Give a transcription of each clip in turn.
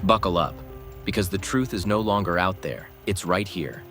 Buckle up, because the truth is no longer out there, it's right here,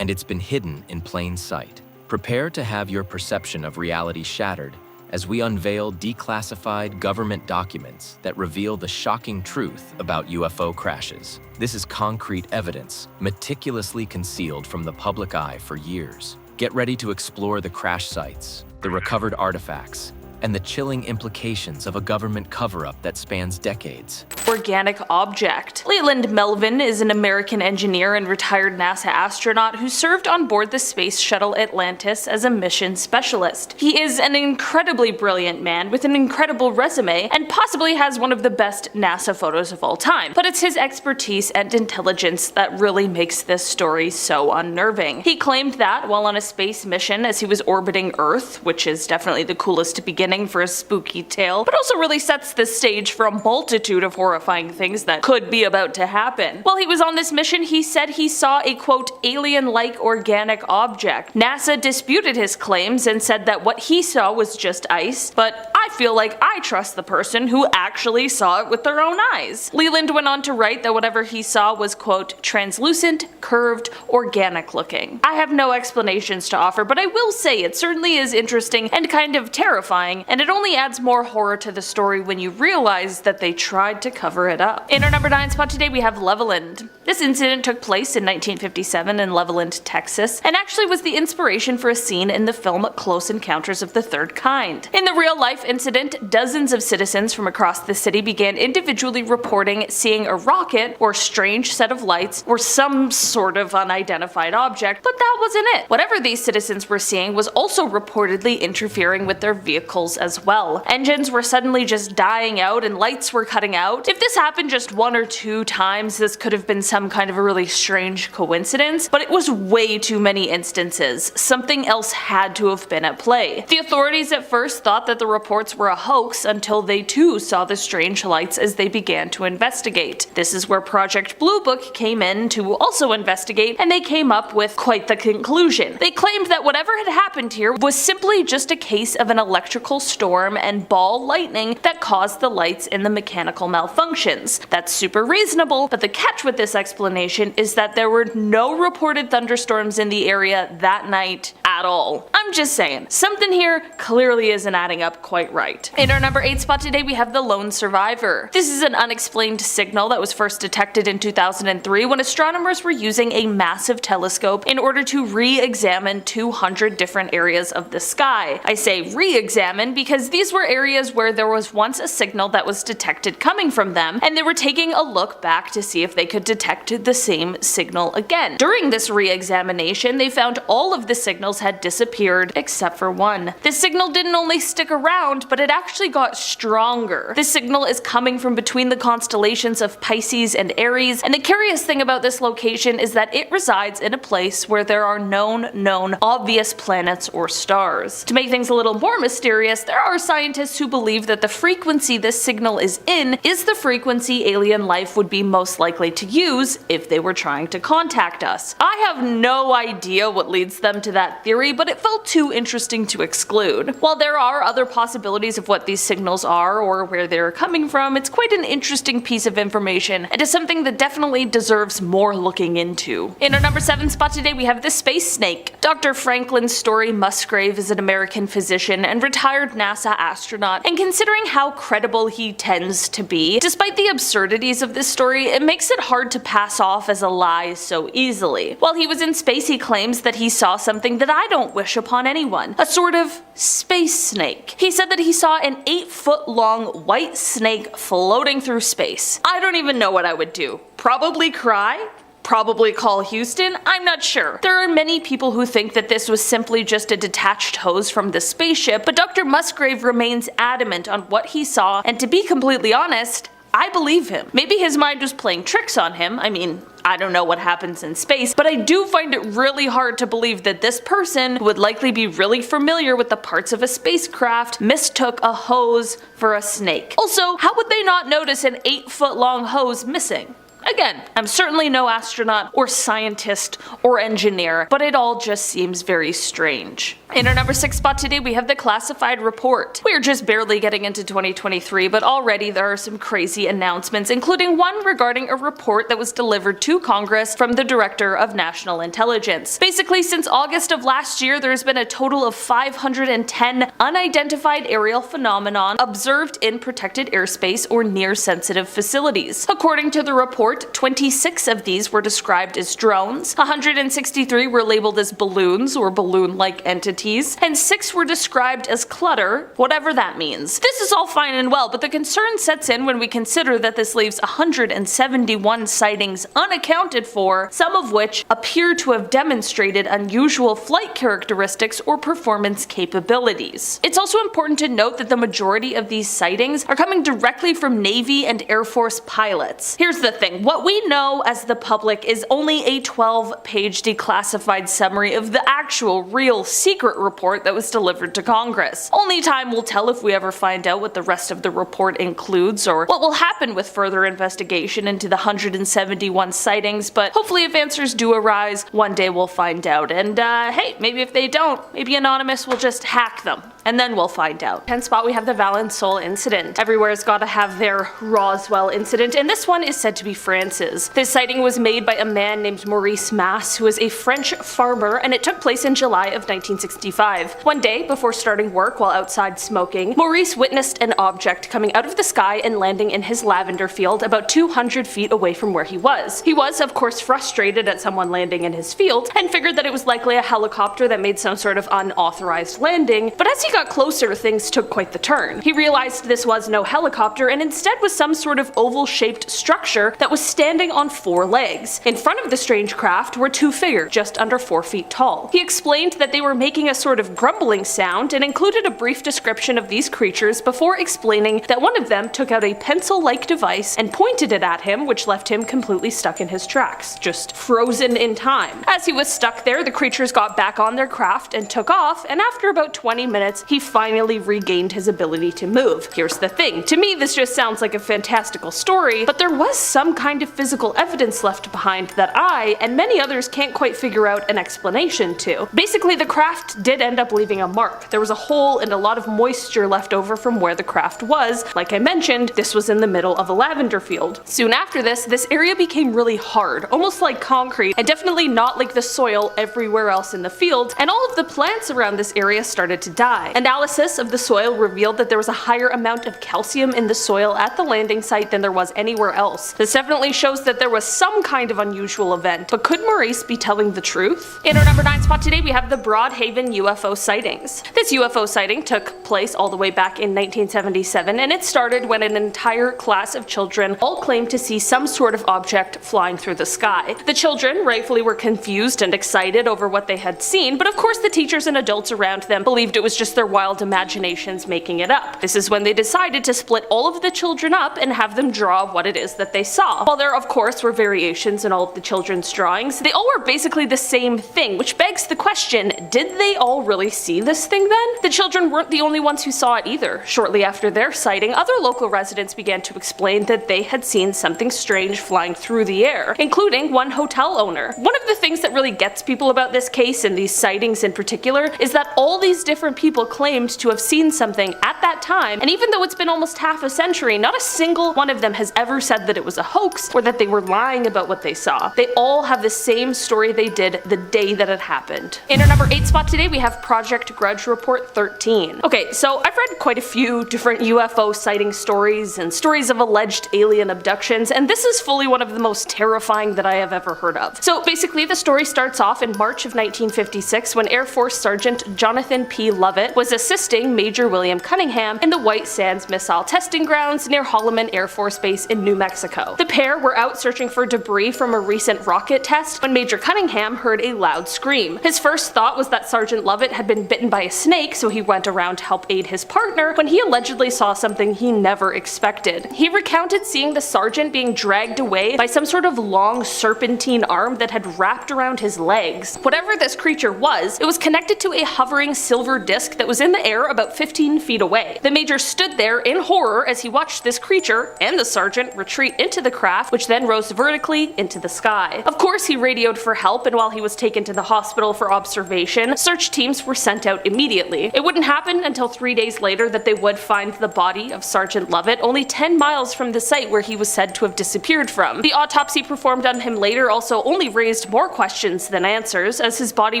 and it's been hidden in plain sight. Prepare to have your perception of reality shattered as we unveil declassified government documents that reveal the shocking truth about UFO crashes. This is concrete evidence, meticulously concealed from the public eye for years. Get ready to explore the crash sites, the recovered artifacts, and the chilling implications of a government cover-up that spans decades. Organic object. Leland Melvin is an American engineer and retired NASA astronaut who served on board the Space Shuttle Atlantis as a mission specialist. He is an incredibly brilliant man with an incredible resume and possibly has one of the best NASA photos of all time, but it's his expertise and intelligence that really makes this story so unnerving. He claimed that while on a space mission as he was orbiting Earth, which is definitely the coolest beginning for a spooky tale, but also really sets the stage for a multitude of horrifying things that could be about to happen. While he was on this mission, he said he saw a quote alien-like organic object. NASA disputed his claims and said that what he saw was just ice, but I feel like I trust the person who actually saw it with their own eyes. Leland went on to write that whatever he saw was quote translucent, curved, organic looking. I have no explanations to offer, but I will say it certainly is interesting and kind of terrifying, and it only adds more horror to the story when you realize that they tried to cover it up. In our number 9 spot today we have Levelland. This incident took place in 1957 in Levelland, Texas, and actually was the inspiration for a scene in the film Close Encounters of the Third Kind. In the real-life incident, dozens of citizens from across the city began individually reporting seeing a rocket or strange set of lights or some sort of unidentified object, but that wasn't it. Whatever these citizens were seeing was also reportedly interfering with their vehicles as well. Engines were suddenly just dying out and lights were cutting out. If this happened just 1 or 2 times, this could have been some kind of a really strange coincidence, but it was way too many instances. Something else had to have been at play. The authorities at first thought that the reports were a hoax until they too saw the strange lights as they began to investigate. This is where Project Blue Book came in to also investigate, and they came up with quite the conclusion. They claimed that whatever had happened here was simply just a case of an electrical storm and ball lightning that caused the lights in the mechanical malfunctions. That's super reasonable, but the catch with this explanation is that there were no reported thunderstorms in the area that night at all. I'm just saying, something here clearly isn't adding up quite right. In our number 8 spot today we have the lone survivor. This is an unexplained signal that was first detected in 2003 when astronomers were using a massive telescope in order to re-examine 200 different areas of the sky. I say re-examine because these were areas where there was once a signal that was detected coming from them, and they were taking a look back to see if they could detect the same signal again. During this re-examination, they found all of the signals had disappeared except for one. This signal didn't only stick around, but it actually got stronger. This signal is coming from between the constellations of Pisces and Aries, and the curious thing about this location is that it resides in a place where there are known obvious planets or stars. To make things a little more mysterious, there are scientists who believe that the frequency this signal is in is the frequency alien life would be most likely to use if they were trying to contact us. I have no idea what leads them to that theory, but it felt too interesting to exclude. While there are other possibilities of what these signals are or where they're coming from, it's quite an interesting piece of information and is something that definitely deserves more looking into. In our number 7 spot today we have the space snake. Dr. Franklin Story Musgrave is an American physician and retired NASA astronaut, and considering how credible he tends to be, despite the absurdities of this story, it makes it hard to pass off as a lie so easily. While he was in space, he claims that he saw something that I don't wish upon anyone, a sort of space snake. He said that he saw an 8-foot-long white snake floating through space. I don't even know what I would do. Probably cry? Probably call Houston? I'm not sure. There are many people who think that this was simply just a detached hose from the spaceship, but Dr. Musgrave remains adamant on what he saw, and to be completely honest, I believe him. Maybe his mind was playing tricks on him. I mean, I don't know what happens in space, but I do find it really hard to believe that this person, who would likely be really familiar with the parts of a spacecraft, mistook a hose for a snake. Also, how would they not notice an 8-foot-long hose missing? Again, I'm certainly no astronaut or scientist or engineer, but it all just seems very strange. In our number 6 spot today, we have the classified report. We are just barely getting into 2023, but already there are some crazy announcements, including one regarding a report that was delivered to Congress from the Director of National Intelligence. Basically, since August of last year, there's been a total of 510 unidentified aerial phenomenon observed in protected airspace or near sensitive facilities. According to the report, 26 of these were described as drones, 163 were labeled as balloons or balloon-like entities, and 6 were described as clutter, whatever that means. This is all fine and well, but the concern sets in when we consider that this leaves 171 sightings unaccounted for, some of which appear to have demonstrated unusual flight characteristics or performance capabilities. It's also important to note that the majority of these sightings are coming directly from Navy and Air Force pilots. Here's the thing, what we know as the public is only a 12-page declassified summary of the actual, real, secret report that was delivered to Congress. Only time will tell if we ever find out what the rest of the report includes or what will happen with further investigation into the 171 sightings, but hopefully if answers do arise, one day we'll find out. And hey, maybe if they don't, maybe Anonymous will just hack them. And then we'll find out. 10th spot, we have the Valençol incident. Everywhere's gotta have their Roswell incident, and this one is said to be France's. This sighting was made by a man named Maurice Masse, who is a French farmer, and it took place in July of 1965. One day, before starting work while outside smoking, Maurice witnessed an object coming out of the sky and landing in his lavender field about 200 feet away from where he was. He was, of course, frustrated at someone landing in his field, and figured that it was likely a helicopter that made some sort of unauthorized landing, but as he got closer, things took quite the turn. He realized this was no helicopter and instead was some sort of oval-shaped structure that was standing on 4 legs. In front of the strange craft were 2 figures, just under 4 feet tall. He explained that they were making a sort of grumbling sound and included a brief description of these creatures before explaining that one of them took out a pencil-like device and pointed it at him, which left him completely stuck in his tracks, just frozen in time. As he was stuck there, the creatures got back on their craft and took off, and after about 20 minutes, he finally regained his ability to move. Here's the thing, to me this just sounds like a fantastical story, but there was some kind of physical evidence left behind that I, and many others, can't quite figure out an explanation to. Basically, the craft did end up leaving a mark. There was a hole and a lot of moisture left over from where the craft was. Like I mentioned, this was in the middle of a lavender field. Soon after this area became really hard, almost like concrete, and definitely not like the soil everywhere else in the field, and all of the plants around this area started to die. Analysis of the soil revealed that there was a higher amount of calcium in the soil at the landing site than there was anywhere else. This definitely shows that there was some kind of unusual event, but could Maurice be telling the truth? In our number 9 spot today, we have the Broadhaven UFO sightings. This UFO sighting took place all the way back in 1977, and it started when an entire class of children all claimed to see some sort of object flying through the sky. The children rightfully were confused and excited over what they had seen, but of course the teachers and adults around them believed it was just their wild imaginations making it up. This is when they decided to split all of the children up and have them draw what it is that they saw. While there of course were variations in all of the children's drawings, they all were basically the same thing, which begs the question, did they all really see this thing then? The children weren't the only ones who saw it either. Shortly after their sighting, other local residents began to explain that they had seen something strange flying through the air, including one hotel owner. One of the things that really gets people about this case, and these sightings in particular, is that all these different people claimed to have seen something at that time, and even though it's been almost half a century, not a single one of them has ever said that it was a hoax or that they were lying about what they saw. They all have the same story they did the day that it happened. In our number 8 spot today, we have Project Grudge Report 13. Okay, so I've read quite a few different UFO sighting stories and stories of alleged alien abductions, and this is fully one of the most terrifying that I have ever heard of. So basically, the story starts off in March of 1956 when Air Force Sergeant Jonathan P. Lovett was assisting Major William Cunningham in the White Sands missile testing grounds near Holloman Air Force Base in New Mexico. The pair were out searching for debris from a recent rocket test when Major Cunningham heard a loud scream. His first thought was that Sergeant Lovett had been bitten by a snake, so he went around to help aid his partner when he allegedly saw something he never expected. He recounted seeing the sergeant being dragged away by some sort of long serpentine arm that had wrapped around his legs. Whatever this creature was, it was connected to a hovering silver disc that was in the air about 15 feet away. The major stood there in horror as he watched this creature and the sergeant retreat into the crowd craft, which then rose vertically into the sky. Of course, he radioed for help, and while he was taken to the hospital for observation, search teams were sent out immediately. It wouldn't happen until 3 days later that they would find the body of Sergeant Lovett only 10 miles from the site where he was said to have disappeared from. The autopsy performed on him later also only raised more questions than answers, as his body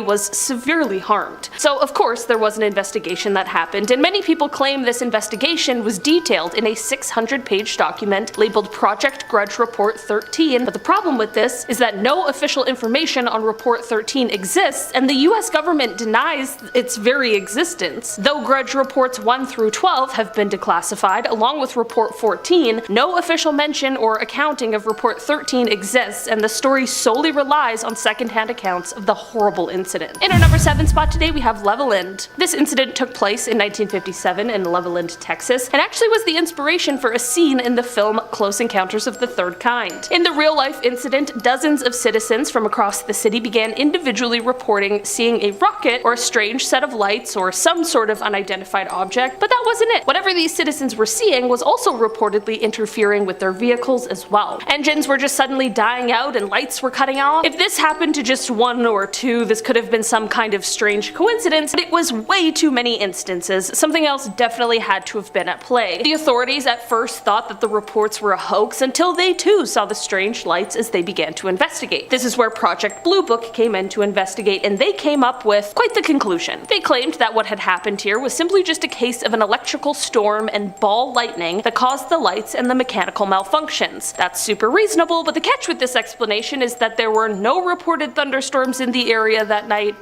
was severely harmed. So of course there was an investigation that happened, and many people claim this investigation was detailed in a 600-page document labeled Project Grudge Report 13, but the problem with this is that no official information on Report 13 exists, and the US government denies its very existence. Though Grudge Reports 1 through 12 have been declassified, along with Report 14, no official mention or accounting of Report 13 exists, and the story solely relies on secondhand accounts of the horrible incident. In our number 7 spot today, we have Levelland. This incident took place in 1957 in Levelland, Texas, and actually was the inspiration for a scene in the film Close Encounters of the Third Kind. In the real-life incident, dozens of citizens from across the city began individually reporting seeing a rocket or a strange set of lights or some sort of unidentified object, but that wasn't it. Whatever these citizens were seeing was also reportedly interfering with their vehicles as well. Engines were just suddenly dying out and lights were cutting off. If this happened to just one or two, this could have been some kind of strange coincidence, but it was way too many instances. Something else definitely had to have been at play. The authorities at first thought that the reports were a hoax until they too saw the strange lights as they began to investigate. This is where Project Blue Book came in to investigate, and they came up with quite the conclusion. They claimed that what had happened here was simply just a case of an electrical storm and ball lightning that caused the lights and the mechanical malfunctions. That's super reasonable, but the catch with this explanation is that there were no reported thunderstorms in the area that night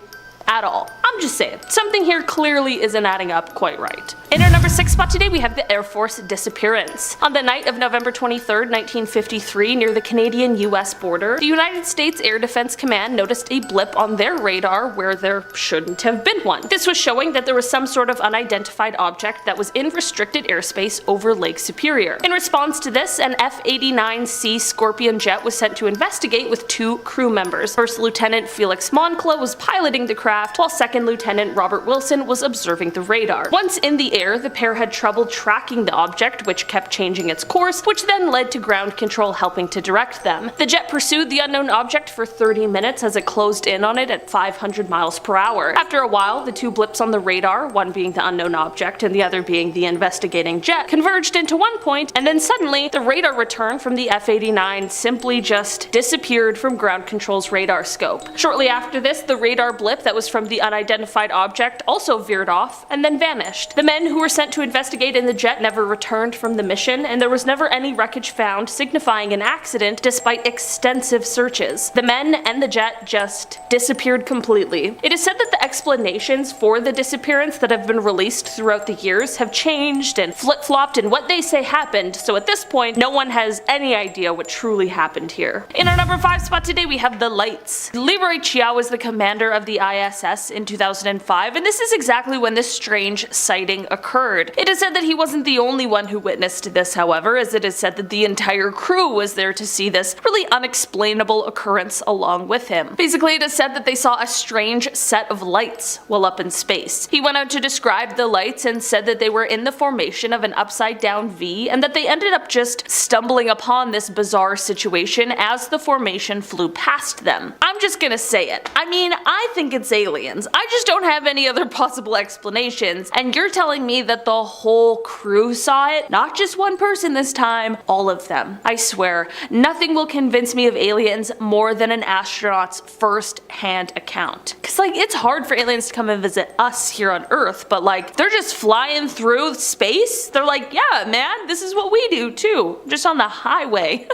at all. I'm just saying, something here clearly isn't adding up quite right. In our number 6 spot today, we have the Air Force disappearance. On the night of November 23rd, 1953, near the Canadian-US border, the United States Air Defense Command noticed a blip on their radar where there shouldn't have been one. This was showing that there was some sort of unidentified object that was in restricted airspace over Lake Superior. In response to this, an F-89C Scorpion jet was sent to investigate with 2 crew members. First Lieutenant Felix Moncla was piloting the craft, while Second Lieutenant Robert Wilson was observing the radar. Once in the air, the pair had trouble tracking the object, which kept changing its course, which then led to ground control helping to direct them. The jet pursued the unknown object for 30 minutes as it closed in on it at 500 miles per hour. After a while, the 2 blips on the radar, one being the unknown object and the other being the investigating jet, converged into one point, and then suddenly the radar return from the F-89 simply just disappeared from ground control's radar scope. Shortly after this, the radar blip that was from the unidentified object also veered off and then vanished. The men who were sent to investigate in the jet never returned from the mission, and there was never any wreckage found signifying an accident despite extensive searches. The men and the jet just disappeared completely. It is said that the explanations for the disappearance that have been released throughout the years have changed and flip-flopped in what they say happened, so at this point no one has any idea what truly happened here. In our number 5 spot today, we have the lights. Leroy Chiao was the commander of the ISS in 2005, and this is exactly when this strange sighting occurred. It is said that he wasn't the only one who witnessed this, however, as it is said that the entire crew was there to see this really unexplainable occurrence along with him. Basically, it is said that they saw a strange set of lights while up in space. He went out to describe the lights and said that they were in the formation of an upside down V, and that they ended up just stumbling upon this bizarre situation as the formation flew past them. I'm just gonna say it. I mean, I think it's aliens. I just don't have any other possible explanations, and you're telling me that the whole crew saw it? Not just one person this time, all of them. I swear, nothing will convince me of aliens more than an astronaut's first-hand account. Cause like, it's hard for aliens to come and visit us here on Earth, but like, they're just flying through space? They're like, yeah man, this is what we do too, just on the highway.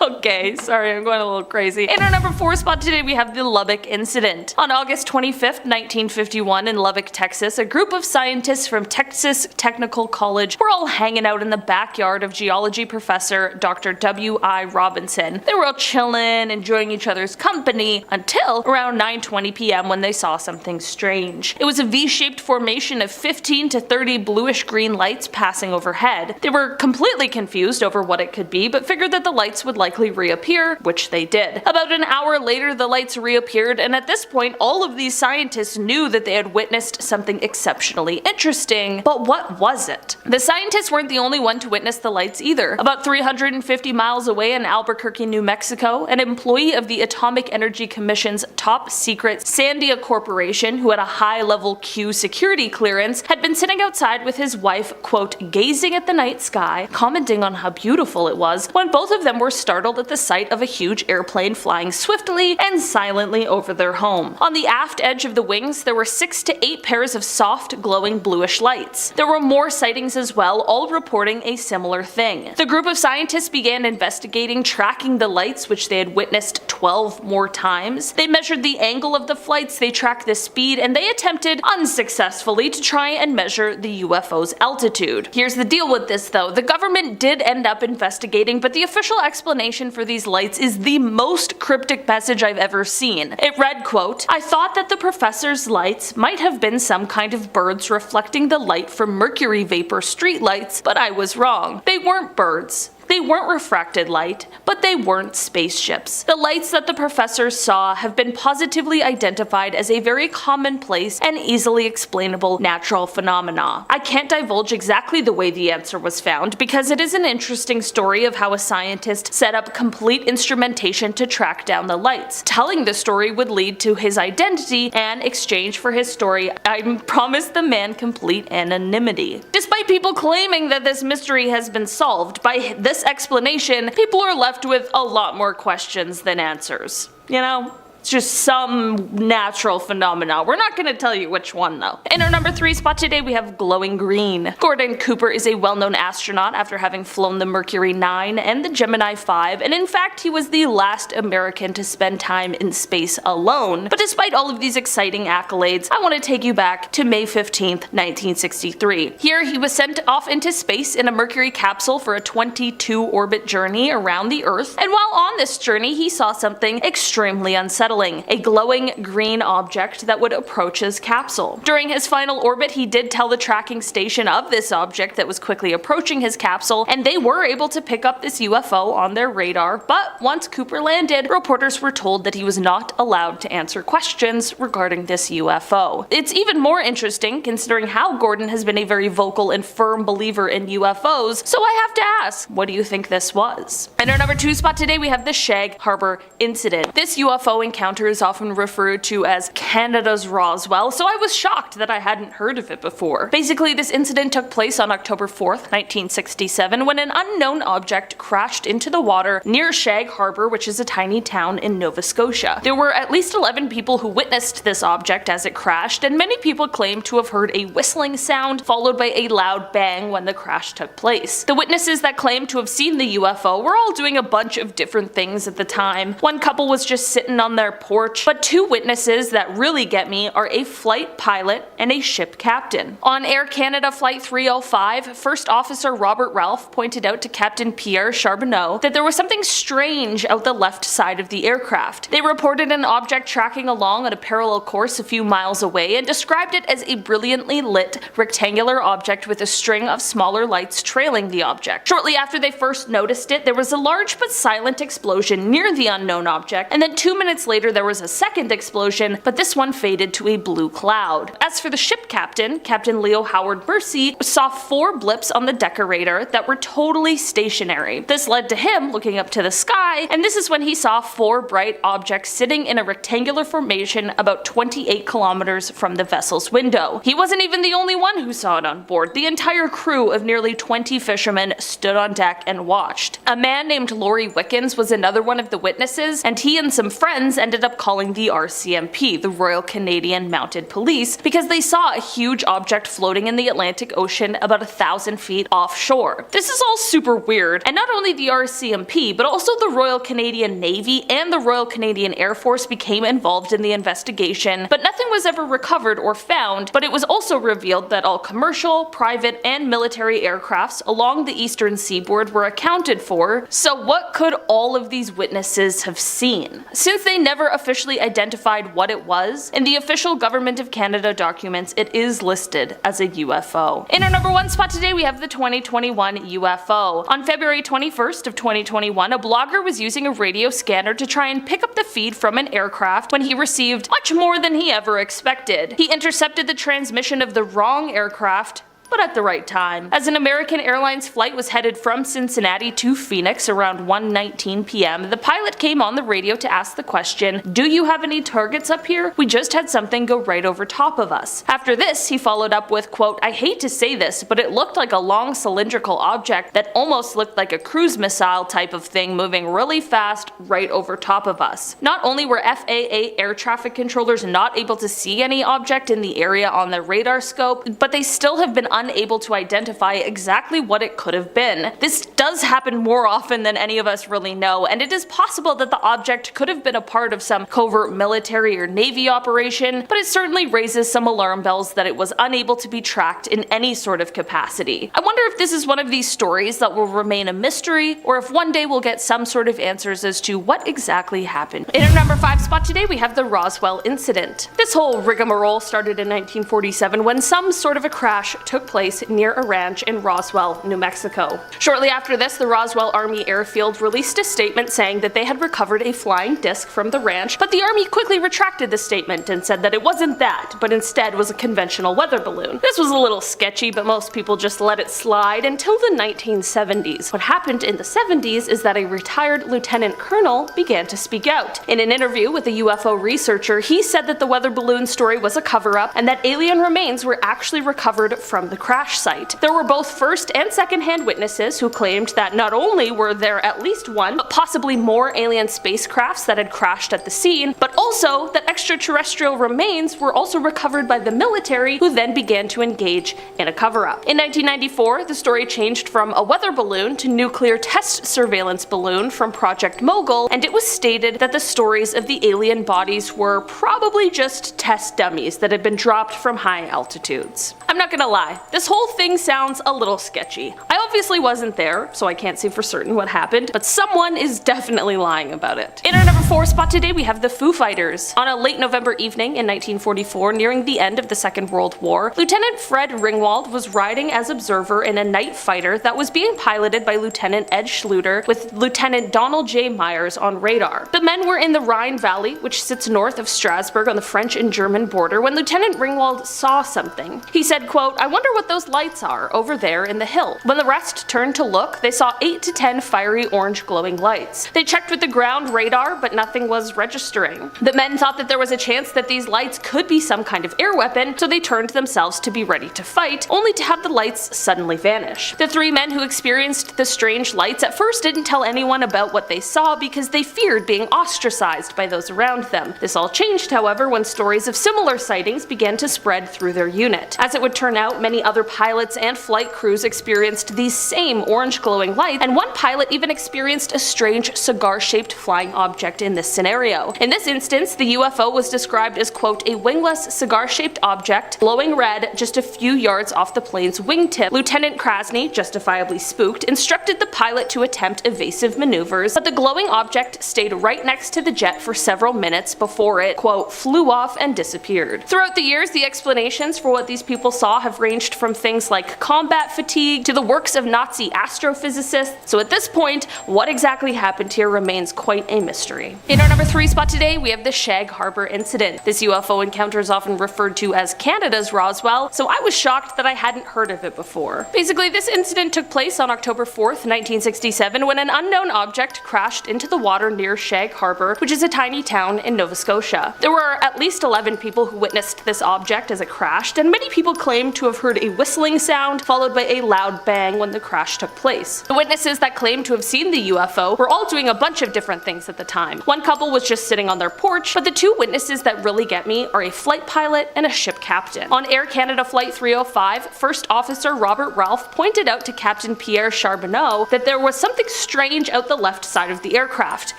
Okay, sorry, I'm going a little crazy. In our number 4 spot today, we have the Lubbock incident. On August 25th, 1951 in Lubbock, Texas, a group of scientists from Texas Technical College were all hanging out in the backyard of geology professor Dr. W.I. Robinson. They were all chilling, enjoying each other's company, until around 9:20 p.m. when they saw something strange. It was a V-shaped formation of 15 to 30 bluish-green lights passing overhead. They were completely confused over what it could be, but figured that the lights would would likely reappear, which they did. About an hour later, the lights reappeared, and at this point, all of these scientists knew that they had witnessed something exceptionally interesting, but what was it? The scientists weren't the only one to witness the lights either. About 350 miles away in Albuquerque, New Mexico, an employee of the Atomic Energy Commission's top secret Sandia Corporation, who had a high-level Q security clearance, had been sitting outside with his wife, quote, gazing at the night sky, commenting on how beautiful it was, when both of them were startled at the sight of a huge airplane flying swiftly and silently over their home. On the aft edge of the wings, there were 6 to 8 pairs of soft, glowing bluish lights. There were more sightings as well, all reporting a similar thing. The group of scientists began investigating, tracking the lights, which they had witnessed 12 more times. They measured the angle of the flights, they tracked the speed, and they attempted, unsuccessfully, to try and measure the UFO's altitude. Here's the deal with this though, the government did end up investigating, but the official explanation for these lights is the most cryptic message I've ever seen. It read, quote, I thought that the professor's lights might have been some kind of birds reflecting the light from mercury vapor streetlights, but I was wrong. They weren't birds. They weren't refracted light, but they weren't spaceships. The lights that the professors saw have been positively identified as a very commonplace and easily explainable natural phenomena. I can't divulge exactly the way the answer was found because it is an interesting story of how a scientist set up complete instrumentation to track down the lights. Telling the story would lead to his identity, and in exchange for his story, I promised the man complete anonymity. Despite people claiming that this mystery has been solved, by this explanation, people are left with a lot more questions than answers. You know? It's just some natural phenomena. We're not going to tell you which one though. In our number 3 spot today we have glowing green. Gordon Cooper is a well-known astronaut after having flown the Mercury 9 and the Gemini 5, and in fact he was the last American to spend time in space alone. But despite all of these exciting accolades, I want to take you back to May 15th, 1963. Here he was sent off into space in a Mercury capsule for a 22-orbit journey around the Earth, and while on this journey he saw something extremely unsettling. A glowing green object that would approach his capsule. During his final orbit, he did tell the tracking station of this object that was quickly approaching his capsule, and they were able to pick up this UFO on their radar, but once Cooper landed, reporters were told that he was not allowed to answer questions regarding this UFO. It's even more interesting considering how Gordon has been a very vocal and firm believer in UFOs, so I have to ask, what do you think this was? In our number 2 spot today we have the Shag Harbor incident. This UFO encounter is often referred to as Canada's Roswell, so I was shocked that I hadn't heard of it before. Basically, this incident took place on October 4th, 1967, when an unknown object crashed into the water near Shag Harbor, which is a tiny town in Nova Scotia. There were at least 11 people who witnessed this object as it crashed, and many people claim to have heard a whistling sound followed by a loud bang when the crash took place. The witnesses that claimed to have seen the UFO were all doing a bunch of different things at the time. One couple was just sitting on their porch, but 2 witnesses that really get me are a flight pilot and a ship captain. On Air Canada Flight 305, First Officer Robert Ralph pointed out to Captain Pierre Charbonneau that there was something strange out the left side of the aircraft. They reported an object tracking along on a parallel course a few miles away and described it as a brilliantly lit rectangular object with a string of smaller lights trailing the object. Shortly after they first noticed it, there was a large but silent explosion near the unknown object, and then 2 minutes later there was a second explosion, but this one faded to a blue cloud. As for the ship captain, Captain Leo Howard Mercy saw 4 blips on the decorator that were totally stationary. This led to him looking up to the sky, and this is when he saw 4 bright objects sitting in a rectangular formation about 28 kilometers from the vessel's window. He wasn't even the only one who saw it on board. The entire crew of nearly 20 fishermen stood on deck and watched. A man named Laurie Wickens was another one of the witnesses, and he and some friends ended up calling the RCMP, the Royal Canadian Mounted Police, because they saw a huge object floating in the Atlantic Ocean about 1,000 feet offshore. This is all super weird, and not only the RCMP, but also the Royal Canadian Navy and the Royal Canadian Air Force became involved in the investigation, but nothing was ever recovered or found. But it was also revealed that all commercial, private, and military aircrafts along the eastern seaboard were accounted for. So what could all of these witnesses have seen? Since they never never officially identified what it was. In the official Government of Canada documents, it is listed as a UFO. In our number 1 spot today, we have the 2021 UFO. On February 21st of 2021, a blogger was using a radio scanner to try and pick up the feed from an aircraft when he received much more than he ever expected. He intercepted the transmission of the wrong aircraft, but at the right time. As an American Airlines flight was headed from Cincinnati to Phoenix around 1:19 p.m., the pilot came on the radio to ask the question, "Do you have any targets up here? We just had something go right over top of us." After this, he followed up with, quote, "I hate to say this, but it looked like a long cylindrical object that almost looked like a cruise missile type of thing moving really fast right over top of us." Not only were FAA air traffic controllers not able to see any object in the area on their radar scope, but they still have been unable to identify exactly what it could have been. This does happen more often than any of us really know, and it is possible that the object could have been a part of some covert military or navy operation, but it certainly raises some alarm bells that it was unable to be tracked in any sort of capacity. I wonder if this is one of these stories that will remain a mystery, or if one day we'll get some sort of answers as to what exactly happened. In our number 5 spot today, we have the Roswell incident. This whole rigmarole started in 1947 when some sort of a crash took place near a ranch in Roswell, New Mexico. Shortly after this, the Roswell Army Airfield released a statement saying that they had recovered a flying disc from the ranch, but the Army quickly retracted the statement and said that it wasn't that, but instead was a conventional weather balloon. This was a little sketchy, but most people just let it slide until the 1970s. What happened in the 70s is that a retired lieutenant colonel began to speak out. In an interview with a UFO researcher, he said that the weather balloon story was a cover-up and that alien remains were actually recovered from the crash site. There were both first and second-hand witnesses who claimed that not only were there at least one, but possibly more alien spacecrafts that had crashed at the scene, but also that extraterrestrial remains were also recovered by the military, who then began to engage in a cover-up. In 1994, the story changed from a weather balloon to nuclear test surveillance balloon from Project Mogul, and it was stated that the stories of the alien bodies were probably just test dummies that had been dropped from high altitudes. I'm not gonna lie, this whole thing sounds a little sketchy. I obviously wasn't there, so I can't say for certain what happened, but someone is definitely lying about it. In our number 4 spot today, we have the Foo Fighters. On a late November evening in 1944, nearing the end of the Second World War, Lieutenant Fred Ringwald was riding as observer in a night fighter that was being piloted by Lieutenant Ed Schluter with Lieutenant Donald J. Myers on radar. The men were in the Rhine Valley, which sits north of Strasbourg on the French and German border, when Lieutenant Ringwald saw something. He said, quote, "I wonder what those lights are over there in the hill." When the rest turned to look, they saw 8 to 10 fiery orange glowing lights. They checked with the ground radar, but nothing was registering. The men thought that there was a chance that these lights could be some kind of air weapon, so they turned themselves to be ready to fight, only to have the lights suddenly vanish. The 3 men who experienced the strange lights at first didn't tell anyone about what they saw because they feared being ostracized by those around them. This all changed, however, when stories of similar sightings began to spread through their unit. As it would turn out, many other pilots and flight crews experienced these same orange glowing lights, and one pilot even experienced a strange cigar-shaped flying object in this scenario. In this instance, the UFO was described as, quote, "a wingless cigar-shaped object glowing red just a few yards off the plane's wingtip." Lieutenant Krasny, justifiably spooked, instructed the pilot to attempt evasive maneuvers, but the glowing object stayed right next to the jet for several minutes before it, quote, "flew off and disappeared." Throughout the years, the explanations for what these people saw have ranged from things like combat fatigue to the works of Nazi astrophysicists, so at this point, what exactly happened here remains quite a mystery. In our number 3 spot today, we have the Shag Harbor incident. This UFO encounter is often referred to as Canada's Roswell, so I was shocked that I hadn't heard of it before. Basically, this incident took place on October 4th, 1967, when an unknown object crashed into the water near Shag Harbor, which is a tiny town in Nova Scotia. There were at least 11 people who witnessed this object as it crashed, and many people claim to have heard a whistling sound followed by a loud bang when the crash took place. The witnesses that claimed to have seen the UFO were all doing a bunch of different things at the time. One couple was just sitting on their porch, but the 2 witnesses that really get me are a flight pilot and a ship captain. On Air Canada Flight 305, First Officer Robert Ralph pointed out to Captain Pierre Charbonneau that there was something strange out the left side of the aircraft.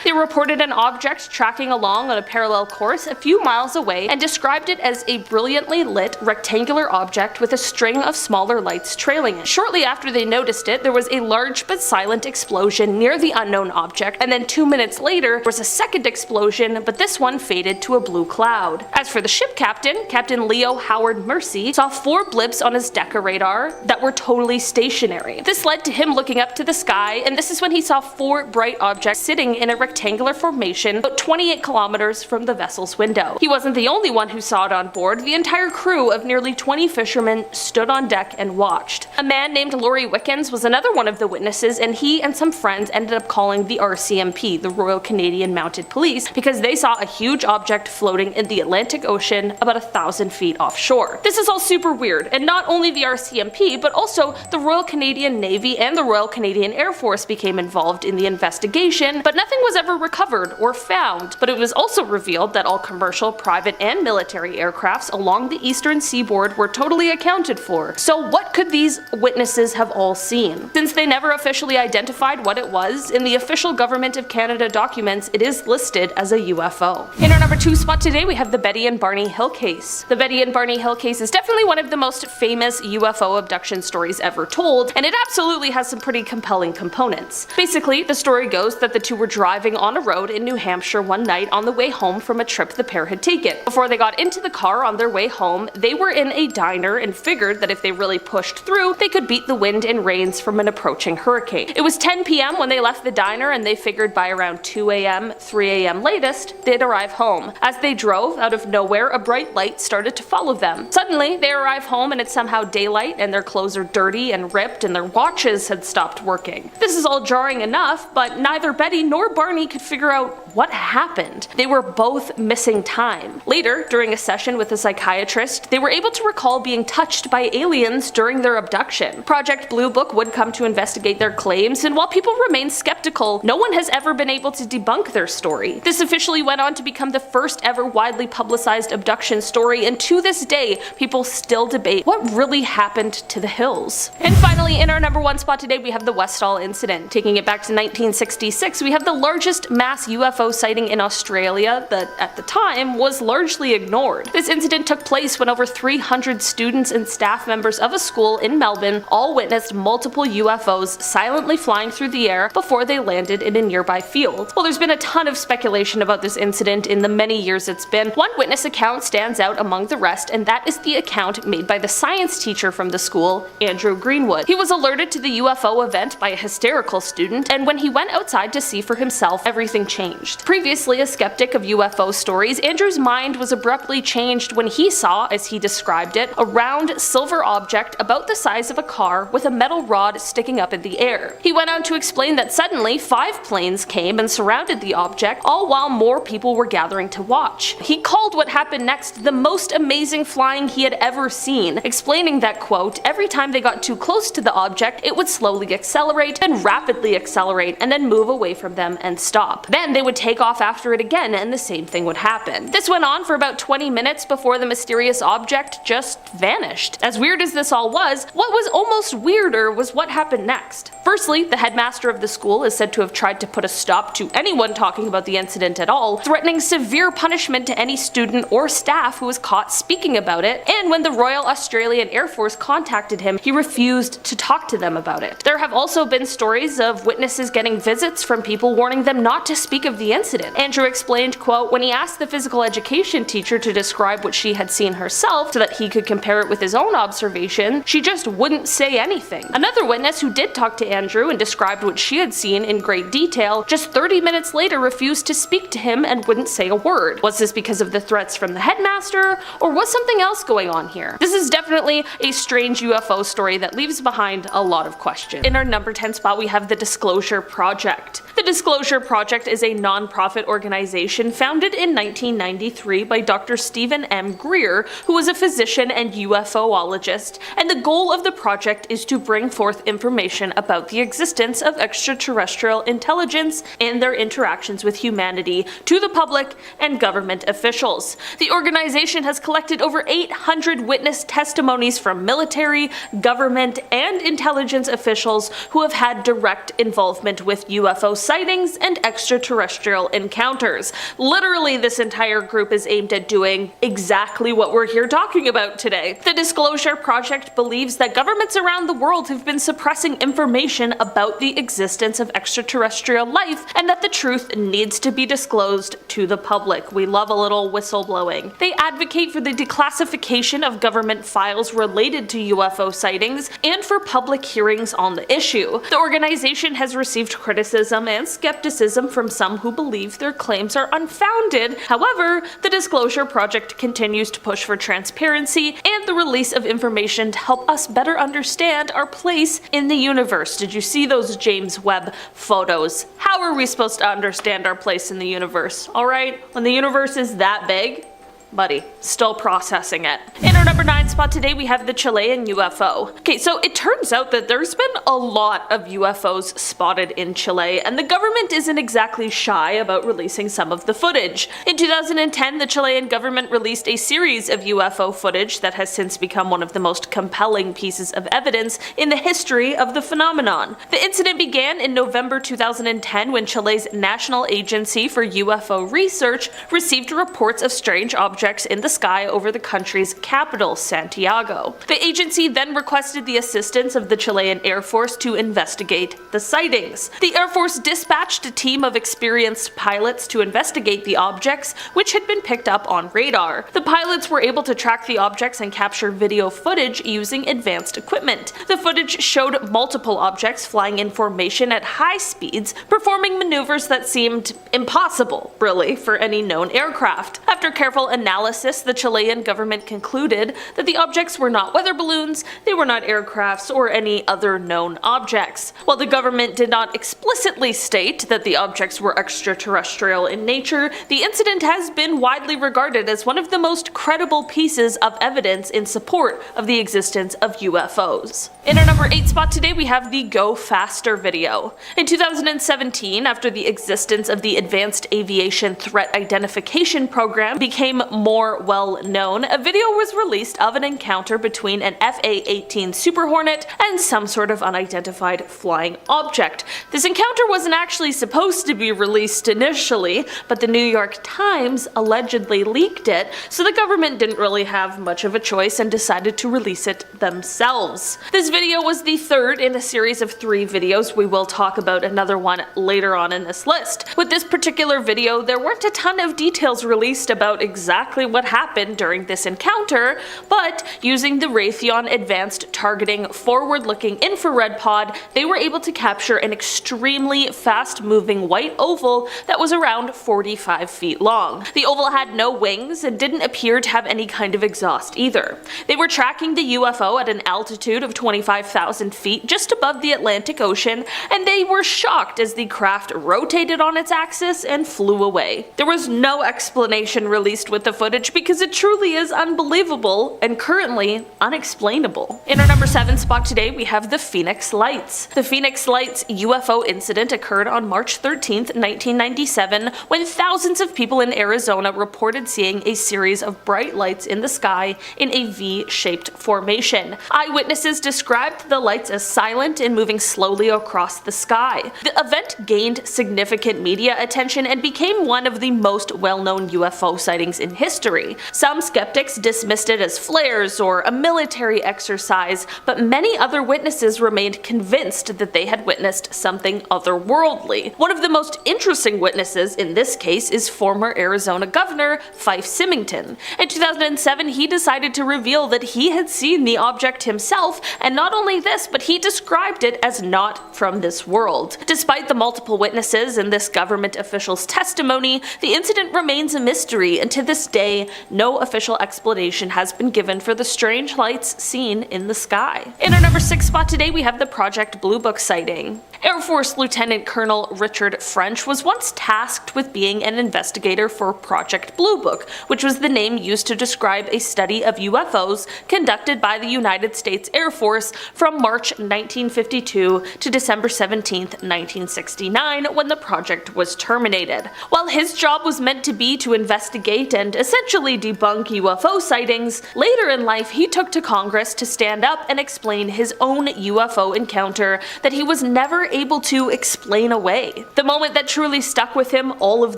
They reported an object tracking along on a parallel course a few miles away and described it as a brilliantly lit rectangular object object with a string of smaller lights trailing it. Shortly after they noticed it, there was a large but silent explosion near the unknown object, and then 2 minutes later, there was a second explosion, but this one faded to a blue cloud. As for the ship captain, Captain Leo Howard Mercy saw 4 blips on his Decca radar that were totally stationary. This led to him looking up to the sky, and this is when he saw 4 bright objects sitting in a rectangular formation about 28 kilometers from the vessel's window. He wasn't the only one who saw it on board. The entire crew of nearly 20 fishermen stood on deck and watched. A man named Laurie Wickens was another one of the witnesses, and he and some friends ended up calling the RCMP, the Royal Canadian Mounted Police, because they saw a huge object floating in the Atlantic Ocean about 1,000 feet offshore. This is all super weird, and not only the RCMP, but also the Royal Canadian Navy and the Royal Canadian Air Force became involved in the investigation, but nothing was ever recovered or found. But it was also revealed that all commercial, private, and military aircrafts along the eastern seaboard were totally accounted for. So what could these witnesses have all seen? Since they never officially identified what it was, in the official Government of Canada documents it is listed as a UFO. In our number 2 spot today we have the Betty and Barney Hill case. The Betty and Barney Hill case is definitely one of the most famous UFO abduction stories ever told, and it absolutely has some pretty compelling components. Basically, the story goes that the two were driving on a road in New Hampshire one night on the way home from a trip the pair had taken. Before they got into the car on their way home, they were in a diner and figured that if they really pushed through, they could beat the wind and rains from an approaching hurricane. It was 10 p.m. when they left the diner, and they figured by around 2 a.m., 3 a.m. latest, they'd arrive home. As they drove, out of nowhere, a bright light started to follow them. Suddenly, they arrive home and it's somehow daylight, and their clothes are dirty and ripped, and their watches had stopped working. This is all jarring enough, but neither Betty nor Barney could figure out what happened. They were both missing time. Later, during a session with a psychiatrist, they were able to recall being touched by aliens during their abduction. Project Blue Book would come to investigate their claims, and while people remain skeptical, no one has ever been able to debunk their story. This officially went on to become the first ever widely publicized abduction story, and to this day, people still debate what really happened to the Hills. And finally, in our number 1 spot today, we have the Westall incident. Taking it back to 1966, we have the largest mass UFO sighting in Australia that, at the time, was largely ignored. This incident took place when over 300 students and staff members of a school in Melbourne all witnessed multiple UFOs silently flying through the air before they landed in a nearby field. Well, there's been a ton of speculation about this incident in the many years it's been. One witness account stands out among the rest, and that is the account made by the science teacher from the school, Andrew Greenwood. He was alerted to the UFO event by a hysterical student, and when he went outside to see for himself, everything changed. Previously a skeptic of UFO stories, Andrew's mind was abruptly changed when he saw, as he described it, a round silver object about the size of a car with a metal rod sticking up in the air. He went on to explain that suddenly 5 planes came and surrounded the object, all while more people were gathering to watch. He called what happened next the most amazing flying he had ever seen, explaining that, quote, every time they got too close to the object, it would slowly accelerate, then rapidly accelerate, and then move away from them and stop. Then they would take off after it again, and the same thing would happen. This went on for about 20 minutes before the mysterious object just vanished. As weird as this all was, what was almost weirder was what happened next. Firstly, the headmaster of the school is said to have tried to put a stop to anyone talking about the incident at all, threatening severe punishment to any student or staff who was caught speaking about it, and when the Royal Australian Air Force contacted him, he refused to talk to them about it. There have also been stories of witnesses getting visits from people warning them not to speak of the incident. Andrew explained, quote, when he asked the physical education teacher to describe what she had seen herself so that he could compare it with his own observation, she just wouldn't say anything. Another witness who did talk to Andrew and described what she had seen in great detail, just 30 minutes later refused to speak to him and wouldn't say a word. Was this because of the threats from the headmaster, or was something else going on here? This is definitely a strange UFO story that leaves behind a lot of questions. In our number 10 spot, we have the Disclosure Project. The Disclosure Project is a non-profit organization founded in 1993 by Dr. Stephen M. Greer, who was a physician and UFOologist, and the goal of the project is to bring forth information about about the existence of extraterrestrial intelligence and their interactions with humanity to the public and government officials. The organization has collected over 800 witness testimonies from military, government, and intelligence officials who have had direct involvement with UFO sightings and extraterrestrial encounters. Literally, this entire group is aimed at doing exactly what we're here talking about today. The Disclosure Project believes that governments around the world have been suppressing information about the existence of extraterrestrial life and that the truth needs to be disclosed to the public. We love a little whistleblowing. They advocate for the declassification of government files related to UFO sightings and for public hearings on the issue. The organization has received criticism and skepticism from some who believe their claims are unfounded. However, the Disclosure Project continues to push for transparency and the release of information to help us better understand our place in the universe. Did you see those James Webb photos? How are we supposed to understand our place in the universe? Alright, when the universe is that big, buddy, still processing it. In our number 9 spot today, we have the Chilean UFO. Okay, so it turns out that there's been a lot of UFOs spotted in Chile, and the government isn't exactly shy about releasing some of the footage. In 2010, the Chilean government released a series of UFO footage that has since become one of the most compelling pieces of evidence in the history of the phenomenon. The incident began in November 2010 when Chile's National Agency for UFO Research received reports of strange objects in the sky over the country's capital, Santiago. The agency then requested the assistance of the Chilean Air Force to investigate the sightings. The Air Force dispatched a team of experienced pilots to investigate the objects, which had been picked up on radar. The pilots were able to track the objects and capture video footage using advanced equipment. The footage showed multiple objects flying in formation at high speeds, performing maneuvers that seemed impossible, really, for any known aircraft. After careful analysis, the Chilean government concluded that the objects were not weather balloons, they were not aircrafts, or any other known objects. While the government did not explicitly state that the objects were extraterrestrial in nature, the incident has been widely regarded as one of the most credible pieces of evidence in support of the existence of UFOs. In our number 8 spot today, we have the Go Faster video. In 2017, after the existence of the Advanced Aviation Threat Identification Program became more well known, a video was released of an encounter between an FA-18 Super Hornet and some sort of unidentified flying object. This encounter wasn't actually supposed to be released initially, but the New York Times allegedly leaked it, so the government didn't really have much of a choice and decided to release it themselves. This video was the third in a series of 3 videos. We will talk about another one later on in this list. With this particular video, there weren't a ton of details released about exactly what happened during this encounter, but using the Raytheon Advanced Targeting Forward-Looking Infrared Pod, they were able to capture an extremely fast-moving white oval that was around 45 feet long. The oval had no wings and didn't appear to have any kind of exhaust either. They were tracking the UFO at an altitude of 25,000 feet just above the Atlantic Ocean, and they were shocked as the craft rotated on its axis and flew away. There was no explanation released with the footage because it truly is unbelievable and currently unexplainable. In our number 7 spot today, we have the Phoenix Lights. The Phoenix Lights UFO incident occurred on March 13th, 1997, when thousands of people in Arizona reported seeing a series of bright lights in the sky in a V-shaped formation. Eyewitnesses described the lights as silent and moving slowly across the sky. The event gained significant media attention and became one of the most well-known UFO sightings in history. Some skeptics dismissed it as flares or a military exercise, but many other witnesses remained convinced that they had witnessed something otherworldly. One of the most interesting witnesses in this case is former Arizona Governor Fife Symington. In 2007, he decided to reveal that he had seen the object himself, and not only this, but he described it as not from this world. Despite the multiple witnesses and this government official's testimony, the incident remains a mystery, and to this day, no official explanation has been given for the strange lights seen in the sky. In our number 6 spot today, we have the Project Blue Book sighting. Air Force Lieutenant Colonel Richard French was once tasked with being an investigator for Project Blue Book, which was the name used to describe a study of UFOs conducted by the United States Air Force from March 1952 to December 17, 1969, when the project was terminated. While his job was meant to be to investigate and essentially debunk UFO sightings, later in life he took to Congress to stand up and explain his own UFO encounter that he was never able to explain away. The moment that truly stuck with him all of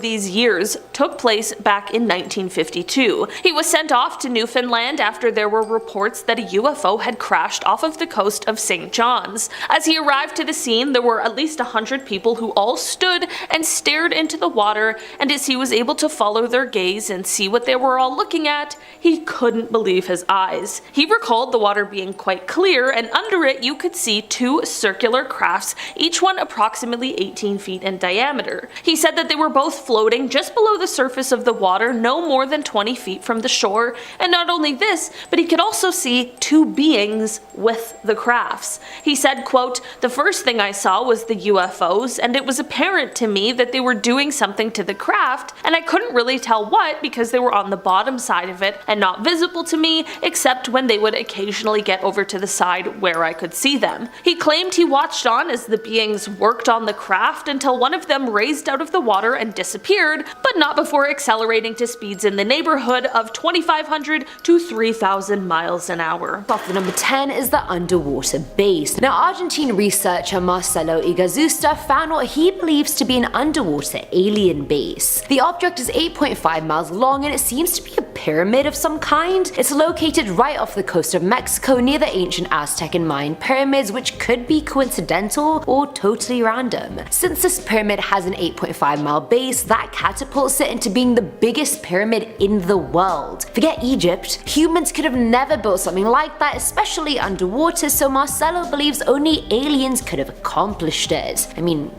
these years took place back in 1952. He was sent off to Newfoundland after there were reports that a UFO had crashed off of the coast of St. John's. As he arrived to the scene, there were at least 100 people who all stood and stared into the water, and as he was able to follow their gaze and see what they were all looking at, he couldn't believe his eyes. He recalled the water being quite clear, and under it you could see 2 circular crafts, each one approximately 18 feet in diameter. He said that they were both floating just below the surface of the water, no more than 20 feet from the shore, and not only this, but he could also see 2 beings with the crafts. He said, quote, "The first thing I saw was the UFOs, and it was apparent to me that they were doing something to the craft, and I couldn't really tell what because they were on the bottom side of it and not visible to me except when they would occasionally get over to the side where I could see them." He claimed he watched on as the beings worked on the craft until one of them raised out of the water and disappeared, but not before accelerating to speeds in the neighborhood of 2,500 to 3,000 miles an hour. Off the number 10 is the underwater base. Now, Argentine researcher Marcelo Igazusta found what he believes to be an underwater alien base. The object is 8.5 miles long and it seems to be a pyramid of some kind. It's located right off the coast of Mexico near the ancient Aztec and Mayan pyramids, which could be coincidental or totally random. Since this pyramid has an 8.5 mile base, that catapults it into being the biggest pyramid in the world. Forget Egypt, humans could have never built something like that, especially underwater, so Marcelo believes only aliens could have accomplished it. I mean,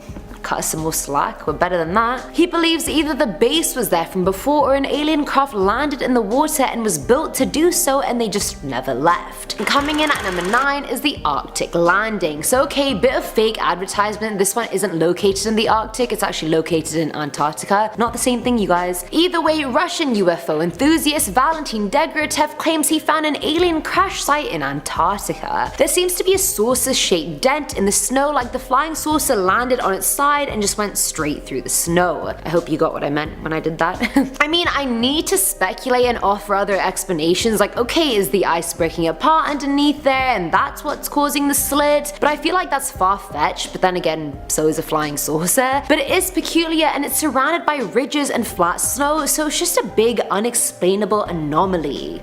cut us some more slack, we're better than that. He believes either the base was there from before or an alien craft landed in the water and was built to do so and they just never left. And coming in at number 9 is the Arctic landing. So okay, bit of fake advertisement, this one isn't located in the Arctic, it's actually located in Antarctica. Not the same thing, you guys. Either way, Russian UFO enthusiast Valentin Degratev claims he found an alien crash site in Antarctica. There seems to be a saucer-shaped dent in the snow, like the flying saucer landed on its side and just went straight through the snow. I hope you got what I meant when I did that. I mean, I need to speculate and offer other explanations, like okay, is the ice breaking apart underneath there and that's what's causing the slit? But I feel like that's far-fetched, but then again, so is a flying saucer. But it is peculiar and it's surrounded by ridges and flat snow, so it's just a big unexplainable anomaly.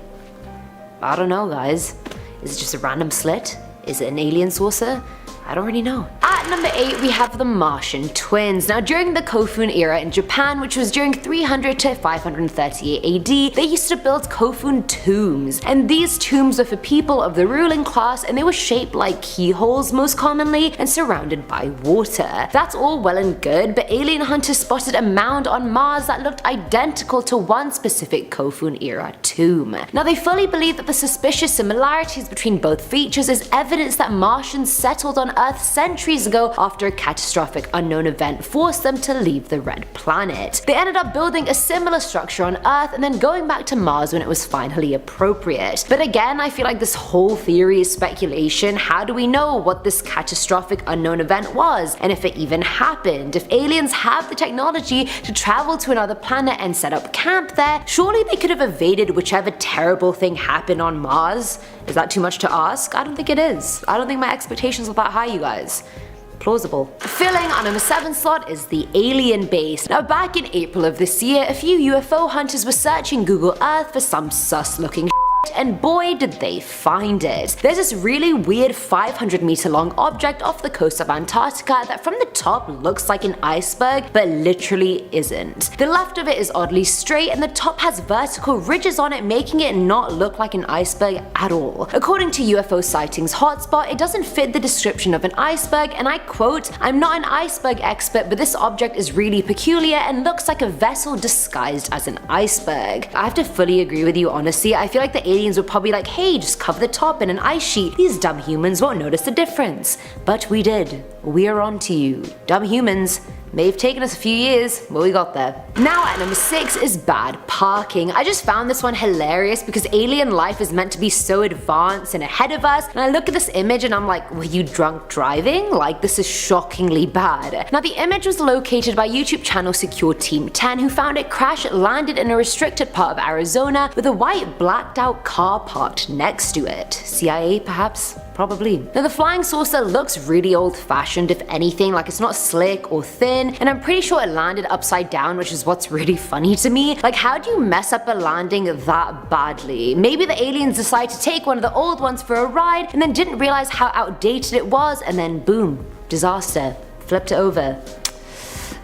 I don't know, guys. Is it just a random slit? Is it an alien saucer? I don't really know. At number 8 we have the Martian twins. Now during the Kofun era in Japan, which was during 300 to 538 AD, they used to build Kofun tombs. And these tombs were for people of the ruling class and they were shaped like keyholes most commonly and surrounded by water. That's all well and good, but alien hunters spotted a mound on Mars that looked identical to one specific Kofun era tomb. Now they fully believe that the suspicious similarities between both features is evidence that Martians settled on Earth centuries ago after a catastrophic unknown event forced them to leave the red planet. They ended up building a similar structure on Earth and then going back to Mars when it was finally appropriate. But again, I feel like this whole theory is speculation. How do we know what this catastrophic unknown event was, and if it even happened? If aliens have the technology to travel to another planet and set up camp there, surely they could have evaded whichever terrible thing happened on Mars. Is that too much to ask? I don't think it is. I don't think my expectations are that high, you guys. Plausible. Filling on number 7 slot is the alien base. Now back in April of this year, a few UFO hunters were searching Google Earth for some sus looking and boy did they find it. There's this really weird 500-meter long object off the coast of Antarctica that from the top looks like an iceberg but literally isn't. The left of it is oddly straight and the top has vertical ridges on it, making it not look like an iceberg at all. According to UFO sightings hotspot, it doesn't fit the description of an iceberg, and I quote, "I'm not an iceberg expert, but this object is really peculiar and looks like a vessel disguised as an iceberg." I have to fully agree with you, honestly. I feel like the alien aliens were probably like, hey, just cover the top in an ice sheet. These dumb humans won't notice the difference. But we did. We are on to you. Dumb humans. May have taken us a few years, but we got there. Now at number 6 is bad parking. I just found this one hilarious because alien life is meant to be so advanced and ahead of us, and I look at this image and I'm like, were you drunk driving? Like, this is shockingly bad. Now the image was located by YouTube channel Secure Team 10, who found it crash landed in a restricted part of Arizona with a white blacked out car parked next to it. CIA perhaps? Probably. Now the flying saucer looks really old-fashioned, if anything, like it's not slick or thin, and I'm pretty sure it landed upside down, which is what's really funny to me. Like, how do you mess up a landing that badly? Maybe the aliens decided to take one of the old ones for a ride and then didn't realize how outdated it was, and then boom, disaster. Flipped it over.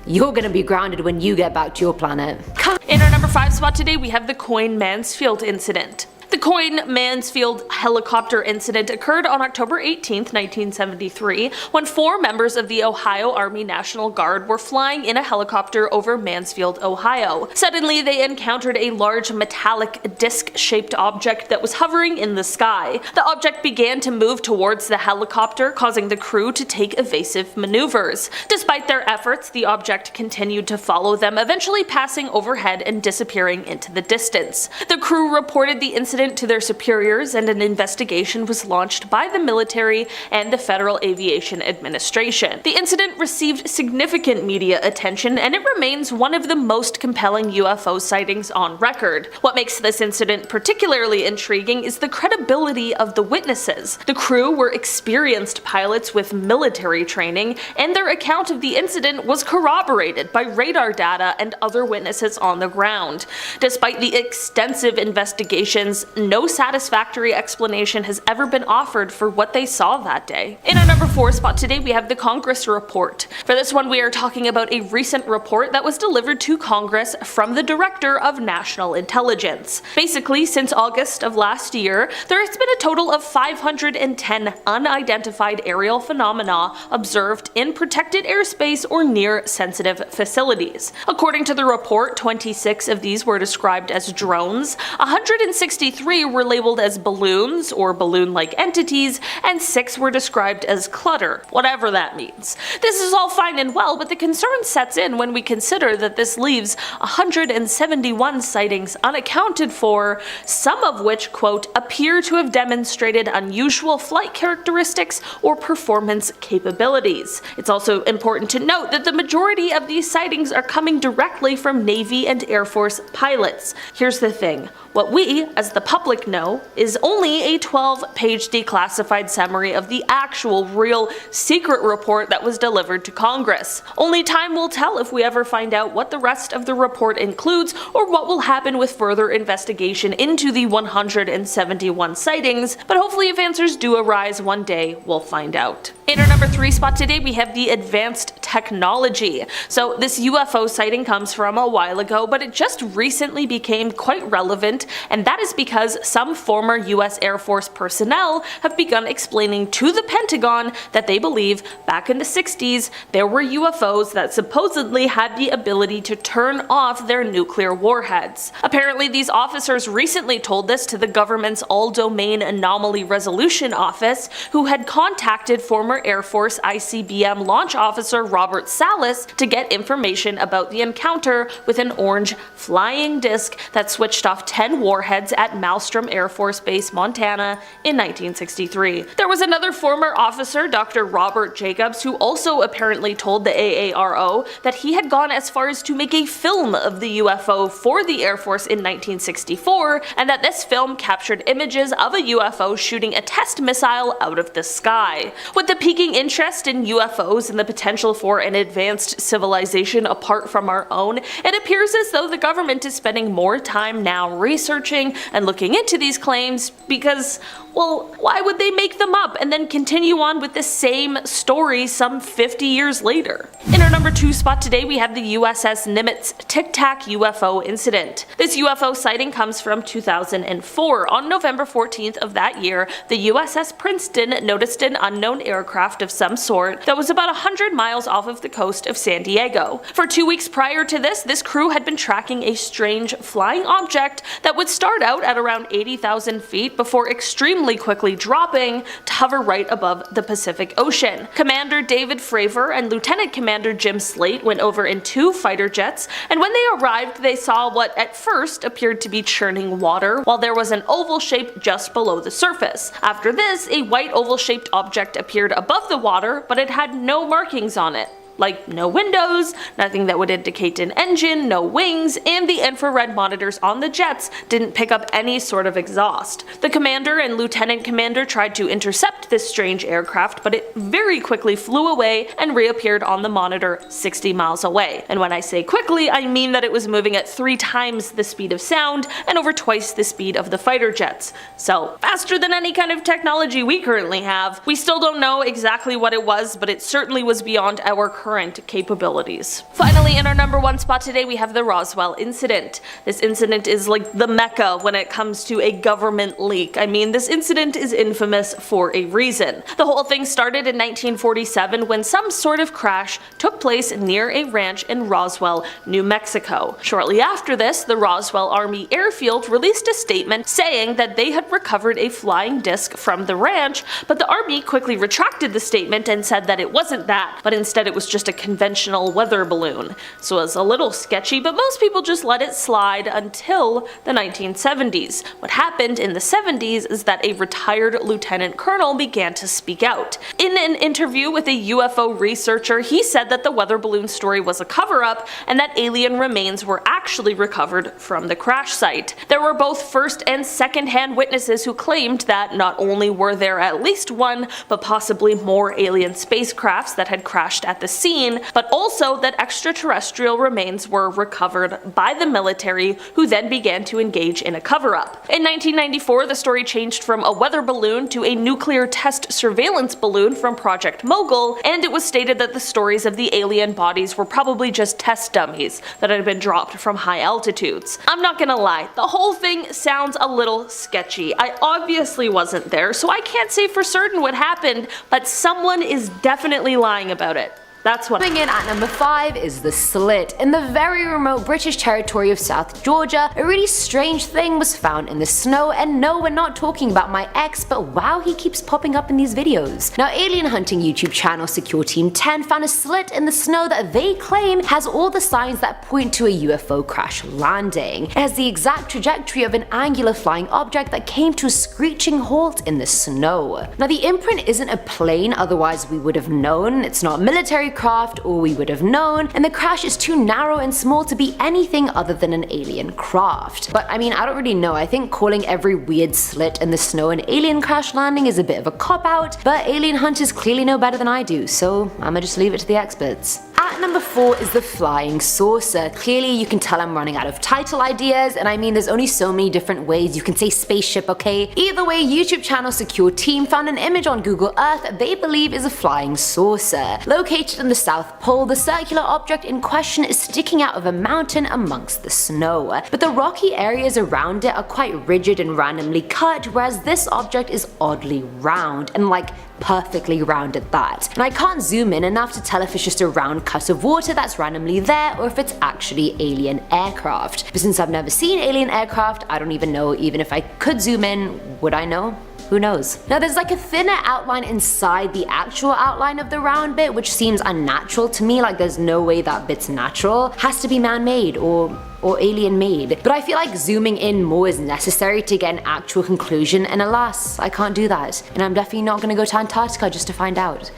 You're gonna be grounded when you get back to your planet. In our number 5 spot today, we have the Coyne-Mansfield incident. The Coyne-Mansfield helicopter incident occurred on October 18, 1973, when 4 members of the Ohio Army National Guard were flying in a helicopter over Mansfield, Ohio. Suddenly, they encountered a large metallic disc-shaped object that was hovering in the sky. The object began to move towards the helicopter, causing the crew to take evasive maneuvers. Despite their efforts, the object continued to follow them, eventually passing overhead and disappearing into the distance. The crew reported the incident to their superiors, and an investigation was launched by the military and the Federal Aviation Administration. The incident received significant media attention, and it remains one of the most compelling UFO sightings on record. What makes this incident particularly intriguing is the credibility of the witnesses. The crew were experienced pilots with military training, and their account of the incident was corroborated by radar data and other witnesses on the ground. Despite the extensive investigations, no satisfactory explanation has ever been offered for what they saw that day. In our number 4 spot today, we have the Congress report. For this one, we are talking about a recent report that was delivered to Congress from the Director of National Intelligence. Basically, since August of last year, there has been a total of 510 unidentified aerial phenomena observed in protected airspace or near sensitive facilities. According to the report, 26 of these were described as drones, 163 were labeled as balloons or balloon-like entities, and 6 were described as clutter, whatever that means. This is all fine and well, but the concern sets in when we consider that this leaves 171 sightings unaccounted for, some of which, quote, appear to have demonstrated unusual flight characteristics or performance capabilities. It's also important to note that the majority of these sightings are coming directly from Navy and Air Force pilots. Here's the thing. What we, as the public, know is only a 12-page declassified summary of the actual, real, secret report that was delivered to Congress. Only time will tell if we ever find out what the rest of the report includes or what will happen with further investigation into the 171 sightings, but hopefully if answers do arise one day, we'll find out. In our number 3 spot today, we have the advanced technology. So this UFO sighting comes from a while ago, but it just recently became quite relevant, and that is because some former US Air Force personnel have begun explaining to the Pentagon that they believe back in the 60s there were UFOs that supposedly had the ability to turn off their nuclear warheads. Apparently these officers recently told this to the government's All-Domain Anomaly Resolution Office, who had contacted former Air Force ICBM launch officer Robert Salas to get information about the encounter with an orange flying disc that switched off 10 warheads at Malmstrom Air Force Base, Montana in 1963. There was another former officer, Dr. Robert Jacobs, who also apparently told the AARO that he had gone as far as to make a film of the UFO for the Air Force in 1964, and that this film captured images of a UFO shooting a test missile out of the sky. With the piquing interest in UFOs and the potential for an advanced civilization apart from our own, it appears as though the government is spending more time now researching and looking into these claims because, well, why would they make them up and then continue on with the same story some 50 years later? In our number 2 spot today, we have the USS Nimitz Tic Tac UFO incident. This UFO sighting comes from 2004. On November 14th of that year, the USS Princeton noticed an unknown aircraft of some sort that was about 100 miles off of the coast of San Diego. For 2 weeks prior to this crew had been tracking a strange flying object that would start out at around 80,000 feet before extremely quickly dropping to hover right above the Pacific Ocean. Commander David Fravor and Lieutenant Commander Jim Slate went over in 2 fighter jets, and when they arrived they saw what at first appeared to be churning water, while there was an oval shape just below the surface. After this, a white oval-shaped object appeared above the water, but it had no markings on it. Like no windows, nothing that would indicate an engine, no wings, and the infrared monitors on the jets didn't pick up any sort of exhaust. The commander and lieutenant commander tried to intercept this strange aircraft, but it very quickly flew away and reappeared on the monitor 60 miles away. And when I say quickly, I mean that it was moving at 3 times the speed of sound and over twice the speed of the fighter jets. So faster than any kind of technology we currently have. We still don't know exactly what it was, but it certainly was beyond our current capabilities. Finally, in our number 1 spot today, we have the Roswell incident. This incident is like the mecca when it comes to a government leak. I mean, this incident is infamous for a reason. The whole thing started in 1947 when some sort of crash took place near a ranch in Roswell, New Mexico. Shortly after this, the Roswell Army Airfield released a statement saying that they had recovered a flying disc from the ranch, but the Army quickly retracted the statement and said that it wasn't that, but instead it was just a conventional weather balloon. So it was a little sketchy, but most people just let it slide until the 1970s. What happened in the 70s is that a retired lieutenant colonel began to speak out. In an interview with a UFO researcher, he said that the weather balloon story was a cover-up and that alien remains were actually recovered from the crash site. There were both first and second-hand witnesses who claimed that not only were there at least one, but possibly more alien spacecrafts that had crashed at the scene, but also that extraterrestrial remains were recovered by the military, who then began to engage in a cover-up. In 1994, the story changed from a weather balloon to a nuclear test surveillance balloon from Project Mogul, and it was stated that the stories of the alien bodies were probably just test dummies that had been dropped from high altitudes. I'm not gonna lie, the whole thing sounds a little sketchy. I obviously wasn't there, so I can't say for certain what happened, but someone is definitely lying about it. That's what. Coming in at number 5 is the Slit. In the very remote British territory of South Georgia, a really strange thing was found in the snow, and no, we're not talking about my ex, but wow, he keeps popping up in these videos. Now, alien hunting YouTube channel Secure Team 10 found a slit in the snow that they claim has all the signs that point to a UFO crash landing. It has the exact trajectory of an angular flying object that came to a screeching halt in the snow. Now, the imprint isn't a plane, otherwise we would have known. It's not military craft, or we would have known, and the crash is too narrow and small to be anything other than an alien craft. But I mean, I don't really know. I think calling every weird slit in the snow an alien crash landing is a bit of a cop-out, but alien hunters clearly know better than I do, so I'ma just leave it to the experts. At number 4 is the flying saucer. Clearly you can tell I'm running out of title ideas, and I mean there's only so many different ways you can say spaceship, okay? Either way, YouTube channel Secure Team found an image on Google Earth that they believe is a flying saucer. Located in the South Pole, the circular object in question is sticking out of a mountain amongst the snow, but the rocky areas around it are quite rigid and randomly cut, whereas this object is oddly round, and like perfectly round at that. And I can't zoom in enough to tell if it's just a round cut of water that's randomly there or if it's actually alien aircraft. But since I've never seen alien aircraft, I don't even know. Even if I could zoom in, would I know? Who knows? Now there's like a thinner outline inside the actual outline of the round bit, which seems unnatural to me. Like there's no way that bit's natural. Has to be man-made or alien made. But I feel like zooming in more is necessary to get an actual conclusion, and alas, I can't do that. And I'm definitely not gonna go to Antarctica just to find out.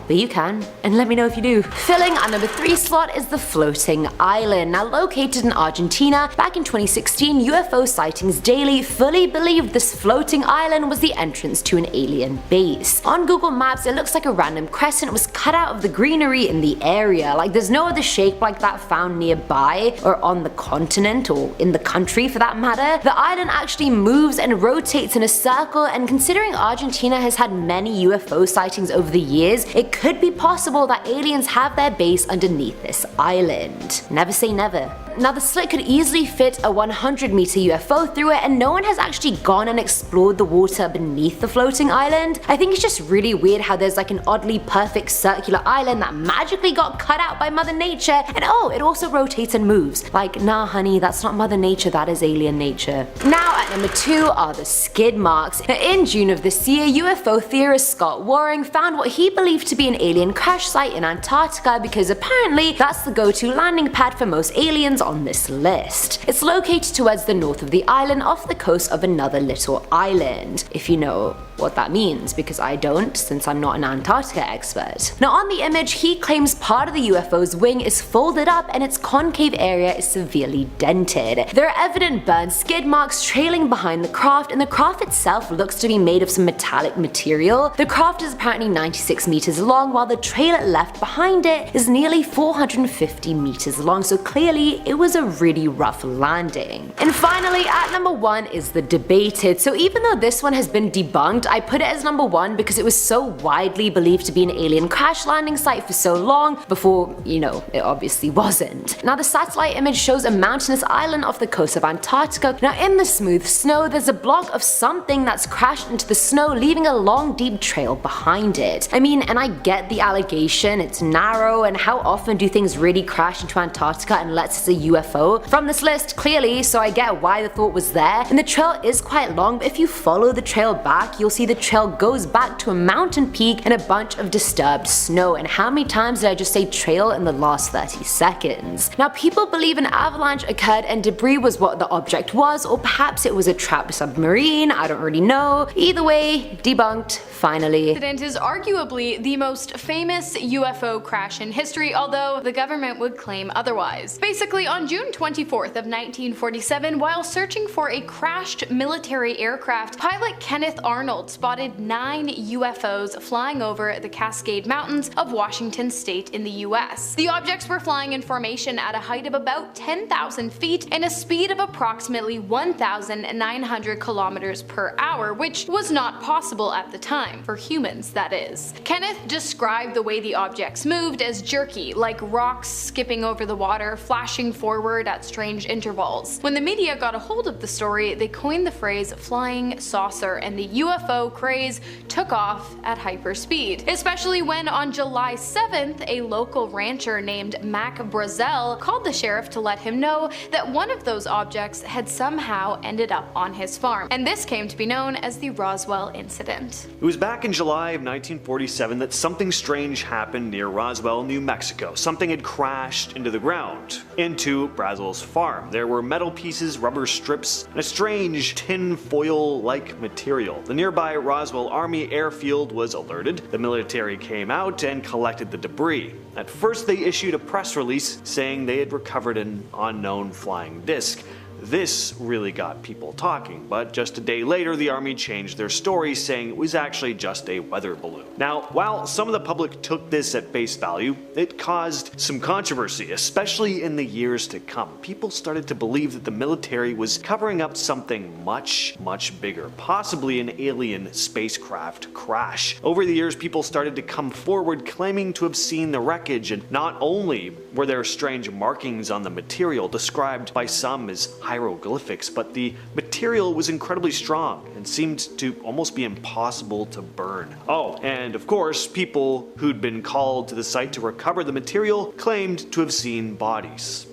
But you can, and let me know if you do. Filling our number 3 slot is the floating island. Now located in Argentina, back in 2016, UFO Sightings Daily fully believed this floating island was the entrance to an alien base. On Google Maps, it looks like a random crescent was cut out of the greenery in the area. Like there's no other shape like that found nearby, or on the continent, or in the country for that matter. The island actually moves and rotates in a circle, and considering Argentina has had many UFO sightings over the years, it could be possible that aliens have their base underneath this island. Never say never. Now the slit could easily fit a 100-meter UFO through it, and no one has actually gone and explored the water beneath the floating island. I think it's just really weird how there's like an oddly perfect circular island that magically got cut out by Mother Nature, and oh, it also rotates and moves. Like, nah honey, that's not Mother Nature, that is alien nature. Now at number 2 are the skid marks. Now, in June of this year, UFO theorist Scott Waring found what he believed to be an alien crash site in Antarctica because apparently that's the go-to landing pad for most aliens on this list. It's located towards the north of the island off the coast of another little island, if you know what that means, because I don't, since I'm not an Antarctica expert. Now on the image, he claims part of the UFO's wing is folded up and its concave area is severely dented. There are evident burned skid marks trailing behind the craft, and the craft itself looks to be made of some metallic material. The craft is apparently 96 meters long, while the trail it left behind it is nearly 450 meters long, so clearly it was a really rough landing. And finally, at number 1 is the debated. So even though this one has been debunked, I put it as number 1 because it was so widely believed to be an alien crash landing site for so long before, you know, it obviously wasn't. Now the satellite image shows a mountainous island off the coast of Antarctica. Now in the smooth snow, there's a block of something that's crashed into the snow, leaving a long deep trail behind it. I mean, and I get the allegation, it's narrow, and how often do things really crash into Antarctica unless it's a UFO? From this list, clearly, so I get why the thought was there. And the trail is quite long, but if you follow the trail back, you'll see the trail goes back to a mountain peak and a bunch of disturbed snow. And how many times did I just say trail in the last 30 seconds? Now people believe an avalanche occurred and debris was what the object was, or perhaps it was a trapped submarine, I don't really know. Either way, debunked, finally. The incident is arguably the most famous UFO crash in history, although the government would claim otherwise. Basically, on June 24th of 1947, while searching for a crashed military aircraft, pilot Kenneth Arnold spotted 9 UFOs flying over the Cascade Mountains of Washington state in the US. The objects were flying in formation at a height of about 10,000 feet and a speed of approximately 1,900 kilometers per hour, which was not possible at the time, for humans that is. Kenneth described the way the objects moved as jerky, like rocks skipping over the water, flashing forward at strange intervals. When the media got a hold of the story, they coined the phrase flying saucer, and the UFO craze took off at hyperspeed. Especially when on July 7th, a local rancher named Mac Brazel called the sheriff to let him know that one of those objects had somehow ended up on his farm, and this came to be known as the Roswell incident. It was back in July of 1947 that something strange happened near Roswell, New Mexico. Something had crashed into the ground, into Brazel's farm. There were metal pieces, rubber strips, and a strange tin foil-like material. The nearby Roswell Army airfield was alerted. The military came out and collected the debris. At first they issued a press release saying they had recovered an unknown flying disc. This really got people talking, but just a day later the Army changed their story, saying it was actually just a weather balloon. Now, while some of the public took this at face value, it caused some controversy, especially in the years to come. People started to believe that the military was covering up something much bigger, possibly an alien spacecraft crash. Over the years, people started to come forward claiming to have seen the wreckage, and not only were there strange markings on the material described by some as hieroglyphics, but the material was incredibly strong and seemed to almost be impossible to burn. Oh, and of course, people who'd been called to the site to recover the material claimed to have seen bodies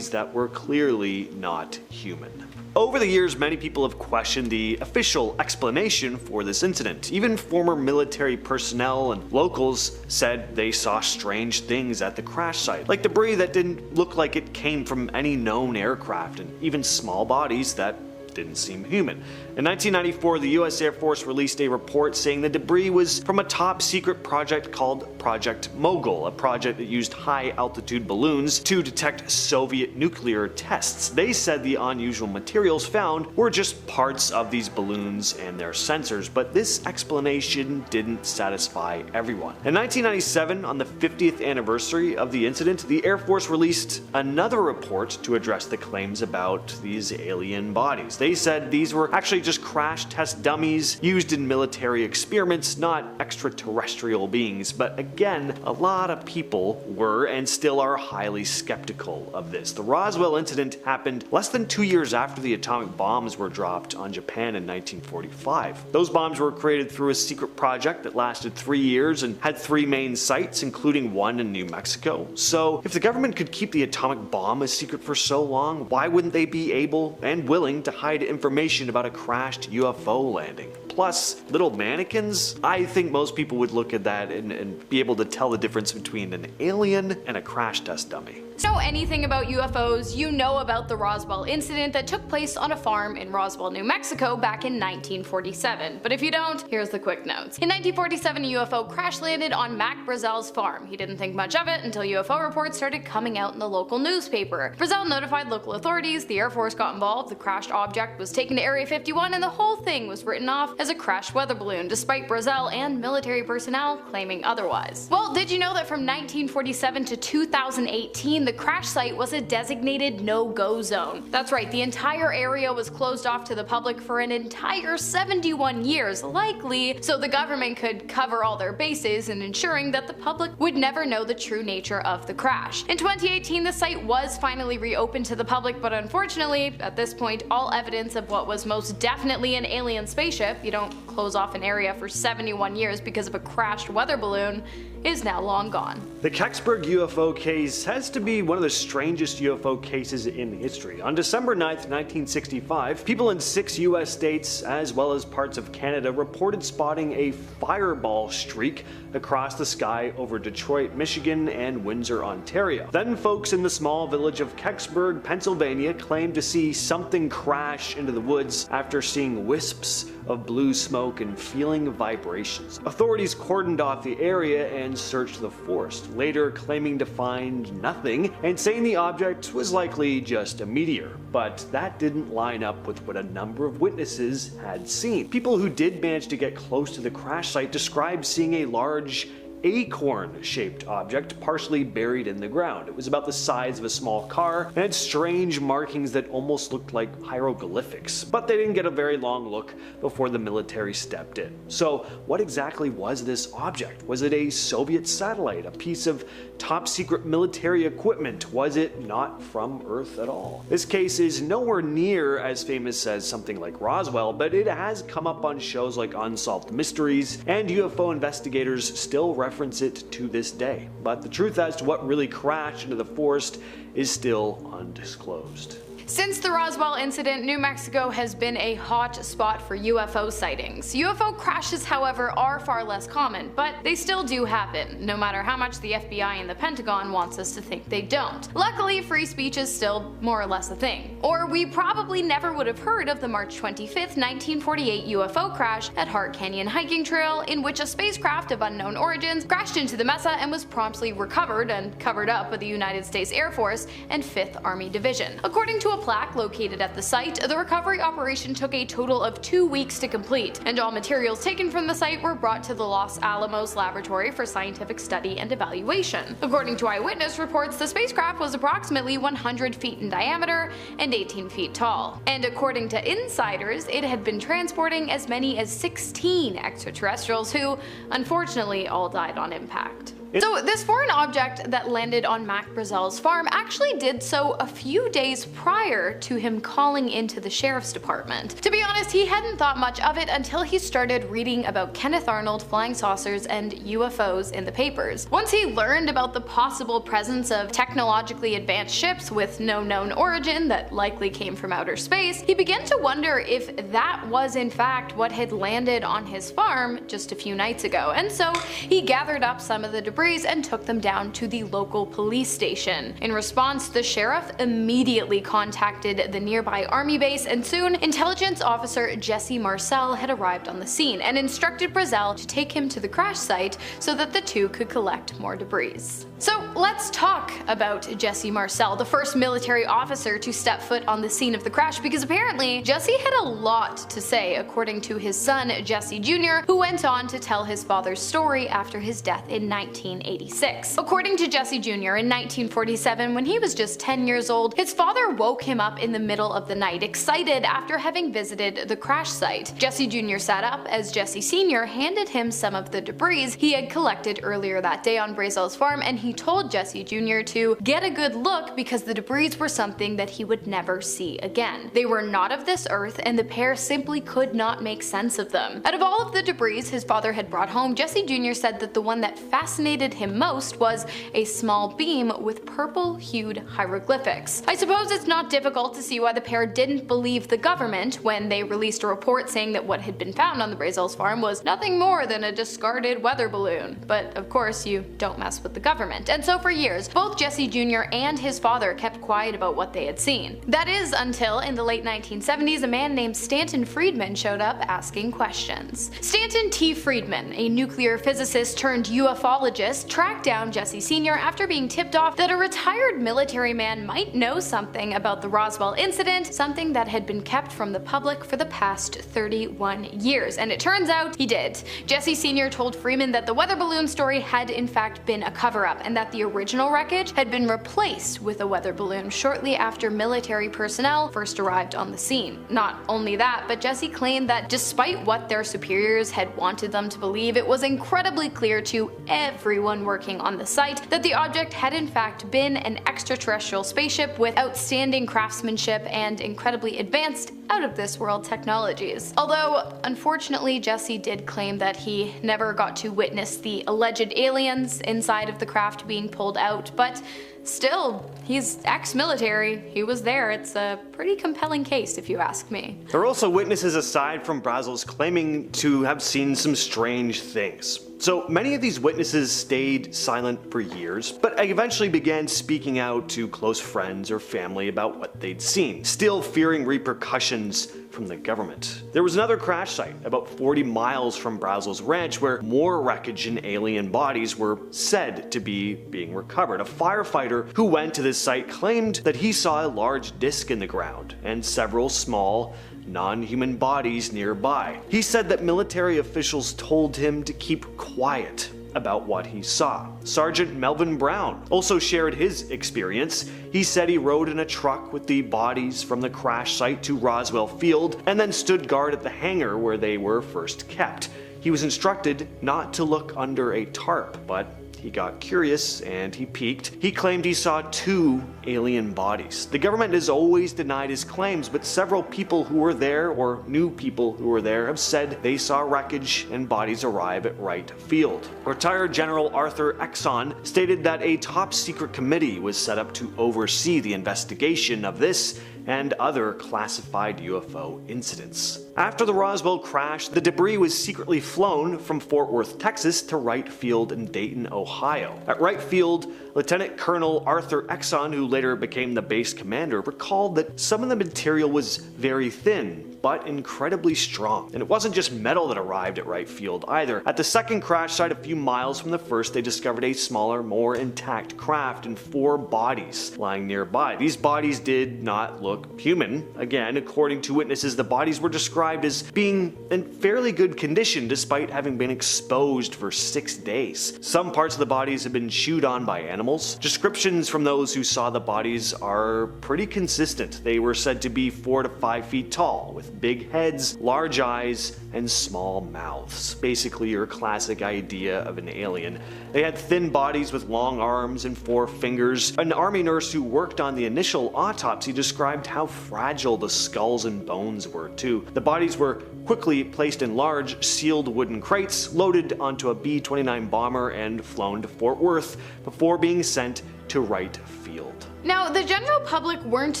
that were clearly not human. Over the years, many people have questioned the official explanation for this incident. Even former military personnel and locals said they saw strange things at the crash site, like debris that didn't look like it came from any known aircraft, and even small bodies that didn't seem human. In 1994, the US Air Force released a report saying the debris was from a top secret project called Project Mogul, a project that used high altitude balloons to detect Soviet nuclear tests. They said the unusual materials found were just parts of these balloons and their sensors, but this explanation didn't satisfy everyone. In 1997, on the 50th anniversary of the incident, the Air Force released another report to address the claims about these alien bodies. They said these were actually just crash test dummies used in military experiments, not extraterrestrial beings. But again, a lot of people were and still are highly skeptical of this. The Roswell incident happened less than 2 years after the atomic bombs were dropped on Japan in 1945. Those bombs were created through a secret project that lasted 3 years and had 3 main sites, including one in New Mexico. So if the government could keep the atomic bomb a secret for so long, why wouldn't they be able and willing to hide information about a crashed UFO landing? Plus, little mannequins? I think most people would look at that and be able to tell the difference between an alien and a crash test dummy. Know anything about UFOs, you know about the Roswell incident that took place on a farm in Roswell, New Mexico back in 1947. But if you don't, here's the quick notes. In 1947, a UFO crash landed on Mac Brazel's farm. He didn't think much of it until UFO reports started coming out in the local newspaper. Brazel notified local authorities, the Air Force got involved, the crashed object was taken to Area 51, and the whole thing was written off as a crashed weather balloon, despite Brazel and military personnel claiming otherwise. Well, did you know that from 1947 to 2018, the crash site was a designated no-go zone? That's right, the entire area was closed off to the public for an entire 71 years, likely so the government could cover all their bases in ensuring that the public would never know the true nature of the crash. In 2018, the site was finally reopened to the public, but unfortunately, at this point, all evidence of what was most definitely an alien spaceship — you don't close off an area for 71 years because of a crashed weather balloon — is now long gone. The Kecksburg UFO case has to be one of the strangest UFO cases in history. On December 9th, 1965, people in 6 US states, as well as parts of Canada, reported spotting a fireball streak across the sky over Detroit, Michigan, and Windsor, Ontario. Then folks in the small village of Kecksburg, Pennsylvania, claimed to see something crash into the woods after seeing wisps of blue smoke and feeling vibrations. Authorities cordoned off the area and searched the forest, later claiming to find nothing and saying the object was likely just a meteor. But that didn't line up with what a number of witnesses had seen. People who did manage to get close to the crash site described seeing a large acorn-shaped object partially buried in the ground. It was about the size of a small car and had strange markings that almost looked like hieroglyphics. But they didn't get a very long look before the military stepped in. So what exactly was this object? Was it a Soviet satellite? A piece of top-secret military equipment? Was it not from Earth at all? This case is nowhere near as famous as something like Roswell, but it has come up on shows like Unsolved Mysteries, and UFO investigators still reference it to this day. But the truth as to what really crashed into the forest is still undisclosed. Since the Roswell incident, New Mexico has been a hot spot for UFO sightings. UFO crashes, however, are far less common, but they still do happen, no matter how much the FBI and the Pentagon wants us to think they don't. Luckily, free speech is still more or less a thing. Or we probably never would have heard of the March 25th, 1948 UFO crash at Hart Canyon hiking trail, in which a spacecraft of unknown origins crashed into the mesa and was promptly recovered and covered up by the United States Air Force and 5th Army Division. According to a plaque located at the site, the recovery operation took a total of 2 weeks to complete, and all materials taken from the site were brought to the Los Alamos laboratory for scientific study and evaluation. According to eyewitness reports, the spacecraft was approximately 100 feet in diameter and 18 feet tall, and according to insiders, it had been transporting as many as 16 extraterrestrials who, unfortunately, all died on impact. So this foreign object that landed on Mac Brazel's farm actually did so a few days prior to him calling into the sheriff's department. To be honest, he hadn't thought much of it until he started reading about Kenneth Arnold, flying saucers, and UFOs in the papers. Once he learned about the possible presence of technologically advanced ships with no known origin that likely came from outer space, he began to wonder if that was in fact what had landed on his farm just a few nights ago, and so he gathered up some of the debris and took them down to the local police station. In response, the sheriff immediately contacted the nearby army base, and soon intelligence officer Jesse Marcel had arrived on the scene and instructed Brazel to take him to the crash site so that the two could collect more debris. So let's talk about Jesse Marcel, the first military officer to step foot on the scene of the crash, because apparently Jesse had a lot to say, according to his son Jesse Jr., who went on to tell his father's story after his death in 19 1986. According to Jesse Jr., in 1947, when he was just 10 years old, his father woke him up in the middle of the night, excited after having visited the crash site. Jesse Jr. sat up as Jesse Sr. handed him some of the debris he had collected earlier that day on Brazil's farm, and he told Jesse Jr. to get a good look because the debris were something that he would never see again. They were not of this earth, and the pair simply could not make sense of them. Out of all of the debris his father had brought home, Jesse Jr. said that the one that fascinated him most was a small beam with purple-hued hieroglyphics. I suppose it's not difficult to see why the pair didn't believe the government when they released a report saying that what had been found on the Brazil's farm was nothing more than a discarded weather balloon. But of course, you don't mess with the government. And so for years, both Jesse Jr. and his father kept quiet about what they had seen. That is until in the late 1970s, a man named Stanton Friedman showed up asking questions. Stanton T. Friedman, a nuclear physicist turned ufologist, tracked down Jesse Sr. after being tipped off that a retired military man might know something about the Roswell incident, something that had been kept from the public for the past 31 years. And it turns out he did. Jesse Sr. told Freeman that the weather balloon story had in fact been a cover-up, and that the original wreckage had been replaced with a weather balloon shortly after military personnel first arrived on the scene. Not only that, but Jesse claimed that despite what their superiors had wanted them to believe, it was incredibly clear to everyone working on the site that the object had in fact been an extraterrestrial spaceship with outstanding craftsmanship and incredibly advanced out-of-this-world technologies. Although, unfortunately, Jesse did claim that he never got to witness the alleged aliens inside of the craft being pulled out, but still, he's ex-military, he was there. It's a pretty compelling case if you ask me. There are also witnesses aside from Brazos claiming to have seen some strange things. So many of these witnesses stayed silent for years, but eventually began speaking out to close friends or family about what they'd seen, still fearing repercussions from the government. There was another crash site about 40 miles from Brazos Ranch where more wreckage and alien bodies were said to be being recovered. A firefighter who went to this site claimed that he saw a large disc in the ground and several small non-human bodies nearby. He said that military officials told him to keep quiet about what he saw. Sergeant Melvin Brown also shared his experience. He said he rode in a truck with the bodies from the crash site to Roswell Field and then stood guard at the hangar where they were first kept. He was instructed not to look under a tarp, but he got curious and he peeked. He claimed he saw 2 alien bodies. The government has always denied his claims, but several people who were there or knew people who were there have said they saw wreckage and bodies arrive at Wright Field. Retired General Arthur Exon stated that a top secret committee was set up to oversee the investigation of this and other classified UFO incidents. After the Roswell crash, the debris was secretly flown from Fort Worth, Texas to Wright Field in Dayton, Ohio. At Wright Field, Lieutenant Colonel Arthur Exon, who later became the base commander, recalled that some of the material was very thin, but incredibly strong. And it wasn't just metal that arrived at Wright Field either. At the second crash site a few miles from the first, they discovered a smaller, more intact craft and 4 bodies lying nearby. These bodies did not look human. Again, according to witnesses, the bodies were described as being in fairly good condition despite having been exposed for 6 days. Some parts of the bodies have been chewed on by animals. Descriptions from those who saw the bodies are pretty consistent. They were said to be 4 to 5 feet tall, with big heads, large eyes, and small mouths. Basically your classic idea of an alien. They had thin bodies with long arms and 4 fingers. An army nurse who worked on the initial autopsy described how fragile the skulls and bones were too. The bodies were quickly placed in large, sealed wooden crates, loaded onto a B-29 bomber and flown to Fort Worth before being sent to Wright Field. Now, the general public weren't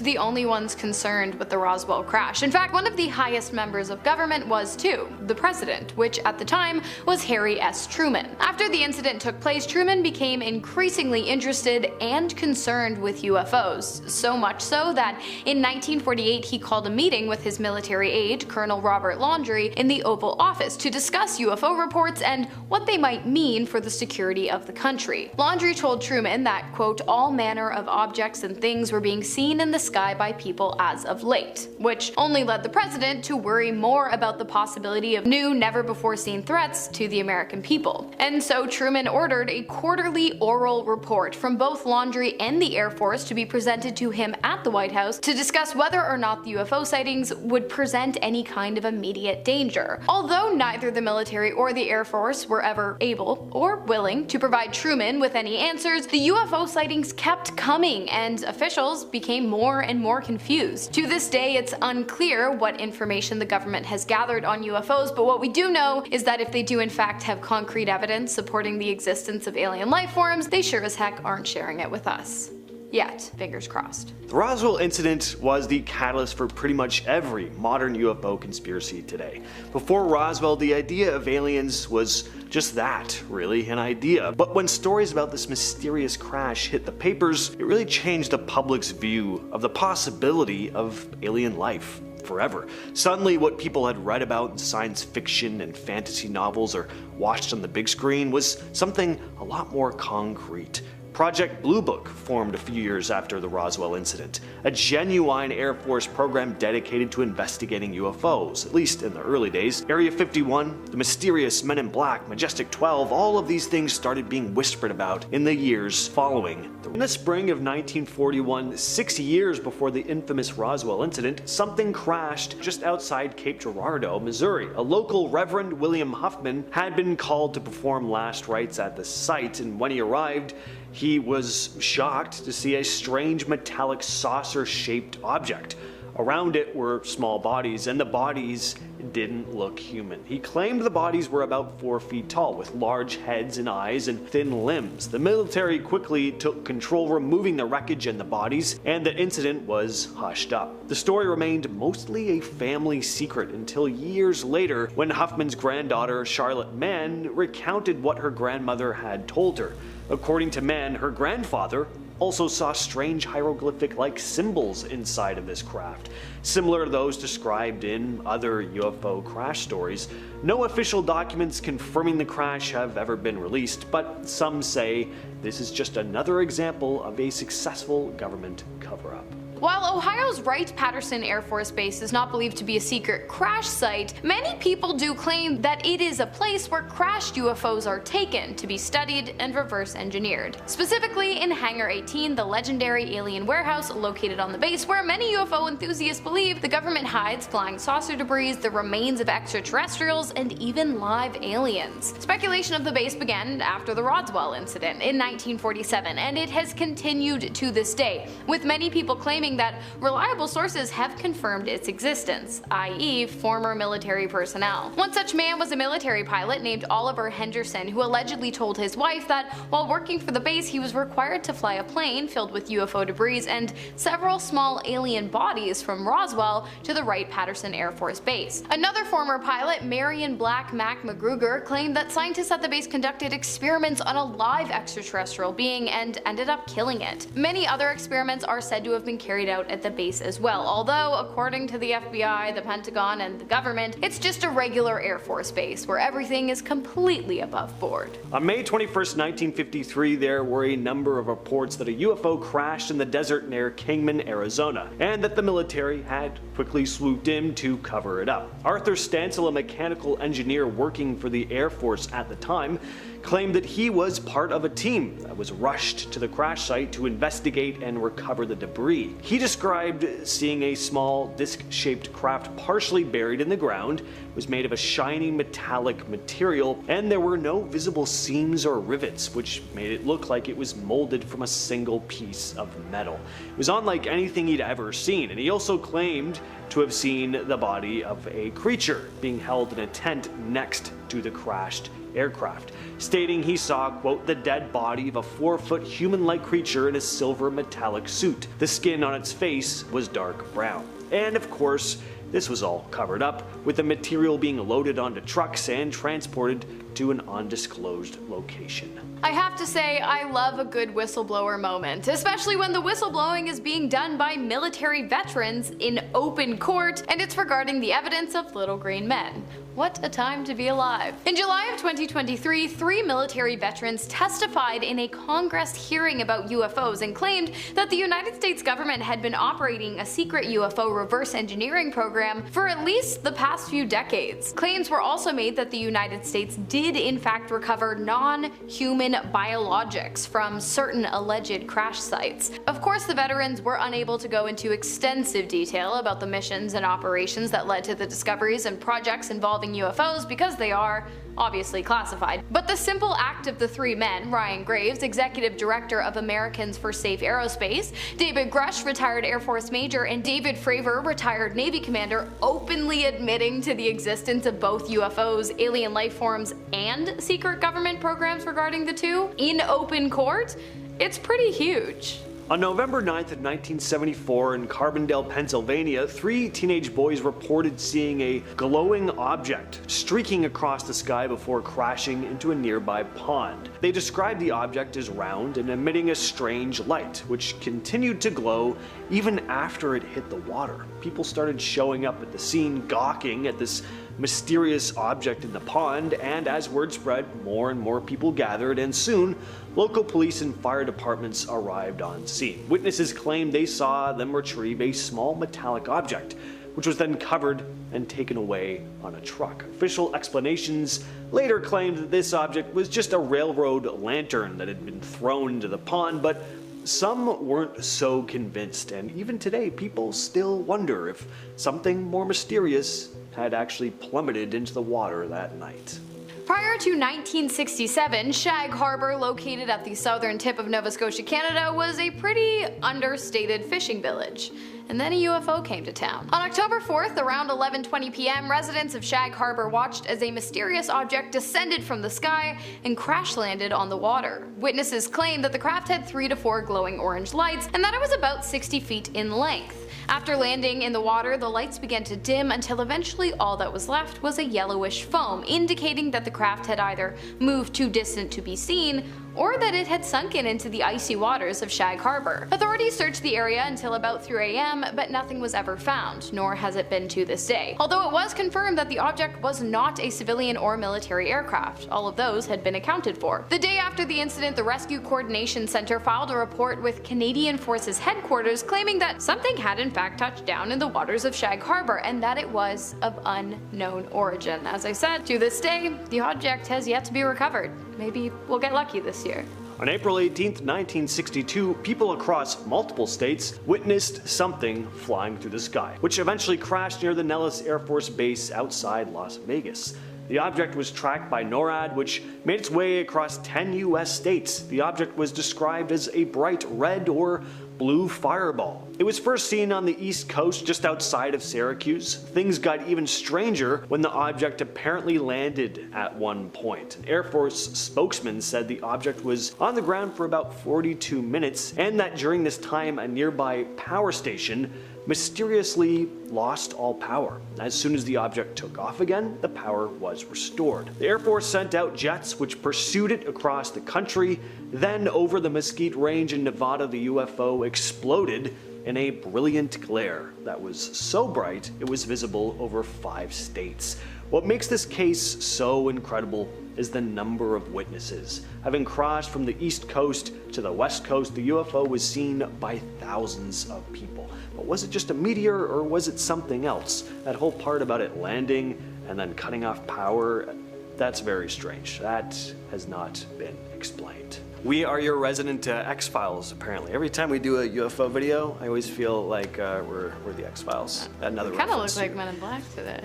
the only ones concerned with the Roswell crash. In fact, one of the highest members of government was too, the president, which at the time was Harry S. Truman. After the incident took place, Truman became increasingly interested and concerned with UFOs, so much so that in 1948 he called a meeting with his military aide, Colonel Robert Laundrie, in the Oval Office to discuss UFO reports and what they might mean for the security of the country. Laundrie told Truman that, quote, quote, all manner of objects and things were being seen in the sky by people as of late, which only led the president to worry more about the possibility of new, never-before-seen threats to the American people. And so Truman ordered a quarterly oral report from both Laundrie and the Air Force to be presented to him at the White House to discuss whether or not the UFO sightings would present any kind of immediate danger. Although neither the military or the Air Force were ever able or willing to provide Truman with any answers, the UFO sightings kept coming and officials became more and more confused. To this day, it's unclear what information the government has gathered on UFOs, but what we do know is that if they do in fact have concrete evidence supporting the existence of alien life forms, they sure as heck aren't sharing it with us. Yet. Fingers crossed. The Roswell incident was the catalyst for pretty much every modern UFO conspiracy today. Before Roswell, the idea of aliens was just that, really, an idea. But when stories about this mysterious crash hit the papers, it really changed the public's view of the possibility of alien life forever. Suddenly, what people had read about in science fiction and fantasy novels or watched on the big screen was something a lot more concrete. Project Blue Book formed a few years after the Roswell incident, a genuine Air Force program dedicated to investigating UFOs, at least in the early days. Area 51, the mysterious Men in Black, Majestic 12, all of these things started being whispered about in the years following. In the spring of 1941, 6 years before the infamous Roswell incident, something crashed just outside Cape Girardeau, Missouri. A local Reverend William Huffman had been called to perform last rites at the site, and when he arrived, he was shocked to see a strange metallic saucer-shaped object. Around it were small bodies, and the bodies didn't look human. He claimed the bodies were about 4 feet tall, with large heads and eyes and thin limbs. The military quickly took control, removing the wreckage and the bodies, and the incident was hushed up. The story remained mostly a family secret until years later, when Huffman's granddaughter, Charlotte Mann, recounted what her grandmother had told her. According to Mann, her grandfather also saw strange hieroglyphic-like symbols inside of this craft, similar to those described in other UFO crash stories. No official documents confirming the crash have ever been released, but some say this is just another example of a successful government cover-up. While Ohio's Wright-Patterson Air Force Base is not believed to be a secret crash site, many people do claim that it is a place where crashed UFOs are taken to be studied and reverse engineered. Specifically in Hangar 18, the legendary alien warehouse located on the base, where many UFO enthusiasts believe the government hides flying saucer debris, the remains of extraterrestrials, and even live aliens. Speculation of the base began after the Roswell incident in 1947, and it has continued to this day, with many people claiming that reliable sources have confirmed its existence, i.e. former military personnel. One such man was a military pilot named Oliver Henderson, who allegedly told his wife that while working for the base he was required to fly a plane filled with UFO debris and several small alien bodies from Roswell to the Wright-Patterson Air Force Base. Another former pilot, Marion Black Mac McGruger, claimed that scientists at the base conducted experiments on a live extraterrestrial being and ended up killing it. Many other experiments are said to have been carried out at the base as well, although according to the FBI, the Pentagon, and the government, it's just a regular Air Force base where everything is completely above board. On May 21st, 1953, there were a number of reports that a UFO crashed in the desert near Kingman, Arizona, and that the military had quickly swooped in to cover it up. Arthur Stansel, a mechanical engineer working for the Air Force at the time, claimed that he was part of a team that was rushed to the crash site to investigate and recover the debris. He described seeing a small disc-shaped craft partially buried in the ground. It was made of a shiny metallic material, and there were no visible seams or rivets, which made it look like it was molded from a single piece of metal. It was unlike anything he'd ever seen, and he also claimed to have seen the body of a creature being held in a tent next to the crashed aircraft, stating he saw, quote, the dead body of a 4-foot human-like creature in a silver metallic suit. The skin on its face was dark brown. And of course, this was all covered up, with the material being loaded onto trucks and transported to an undisclosed location. I have to say, I love a good whistleblower moment, especially when the whistleblowing is being done by military veterans in open court, and it's regarding the evidence of little green men. What a time to be alive. In July of 2023, 3 military veterans testified in a Congress hearing about UFOs and claimed that the United States government had been operating a secret UFO reverse engineering program for at least the past few decades. Claims were also made that the United States did in fact recover non-human biologics from certain alleged crash sites. Of course, the veterans were unable to go into extensive detail about the missions and operations that led to the discoveries and projects involving UFOs because they are obviously classified. But the simple act of the 3 men, Ryan Graves, Executive Director of Americans for Safe Aerospace, David Grush, retired Air Force Major, and David Fravor, retired Navy Commander, openly admitting to the existence of both UFOs, alien life forms, and secret government programs regarding the two in open court, it's pretty huge. On November 9th of 1974 in Carbondale, Pennsylvania, 3 teenage boys reported seeing a glowing object streaking across the sky before crashing into a nearby pond. They described the object as round and emitting a strange light, which continued to glow even after it hit the water. People started showing up at the scene, gawking at this mysterious object in the pond, and as word spread, more and more people gathered, and soon local police and fire departments arrived on scene. Witnesses claimed they saw them retrieve a small metallic object, which was then covered and taken away on a truck. Official explanations later claimed that this object was just a railroad lantern that had been thrown into the pond, but some weren't so convinced, and even today people still wonder if something more mysterious had actually plummeted into the water that night. Prior to 1967, Shag Harbor, located at the southern tip of Nova Scotia, Canada, was a pretty understated fishing village. And then a UFO came to town. On October 4th, around 11:20 p.m., residents of Shag Harbor watched as a mysterious object descended from the sky and crash landed on the water. Witnesses claimed that the craft had 3 to 4 glowing orange lights and that it was about 60 feet in length. After landing in the water, the lights began to dim until eventually all that was left was a yellowish foam, indicating that the craft had either moved too distant to be seen or that it had sunken into the icy waters of Shag Harbor. Authorities searched the area until about 3 a.m., but nothing was ever found, nor has it been to this day. Although it was confirmed that the object was not a civilian or military aircraft, all of those had been accounted for. The day after the incident, the Rescue Coordination Center filed a report with Canadian Forces headquarters claiming that something had in fact touched down in the waters of Shag Harbor and that it was of unknown origin. As I said, to this day, the object has yet to be recovered. Maybe we'll get lucky this year. On April 18, 1962, people across multiple states witnessed something flying through the sky, which eventually crashed near the Nellis Air Force Base outside Las Vegas. The object was tracked by NORAD, which made its way across 10 US states. The object was described as a bright red or blue fireball. It was first seen on the East Coast just outside of Syracuse. Things got even stranger when the object apparently landed at one point. An Air Force spokesman said the object was on the ground for about 42 minutes and that during this time a nearby power station mysteriously lost all power. As soon as the object took off again, the power was restored. The Air Force sent out jets which pursued it across the country. Then over the Mesquite Range in Nevada, the UFO exploded in a brilliant glare that was so bright it was visible over 5 states. What makes this case so incredible is the number of witnesses. Having crossed from the East Coast to the West Coast, the UFO was seen by thousands of people. But was it just a meteor or was it something else? That whole part about it landing and then cutting off power, that's very strange. That has not been explained. We are your resident X-Files, apparently. Every time we do a UFO video, I always feel like we're the X-Files. Another Kind of Oh, looks like Men in Black today.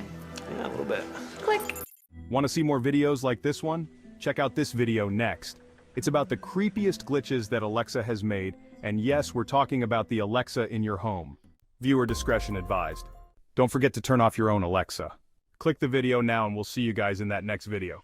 Yeah, a little bit. Click. Want to see more videos like this one? Check out this video next. It's about the creepiest glitches that Alexa has made, and yes, we're talking about the Alexa in your home. Viewer discretion advised. Don't forget to turn off your own Alexa. Click the video now and we'll see you guys in that next video.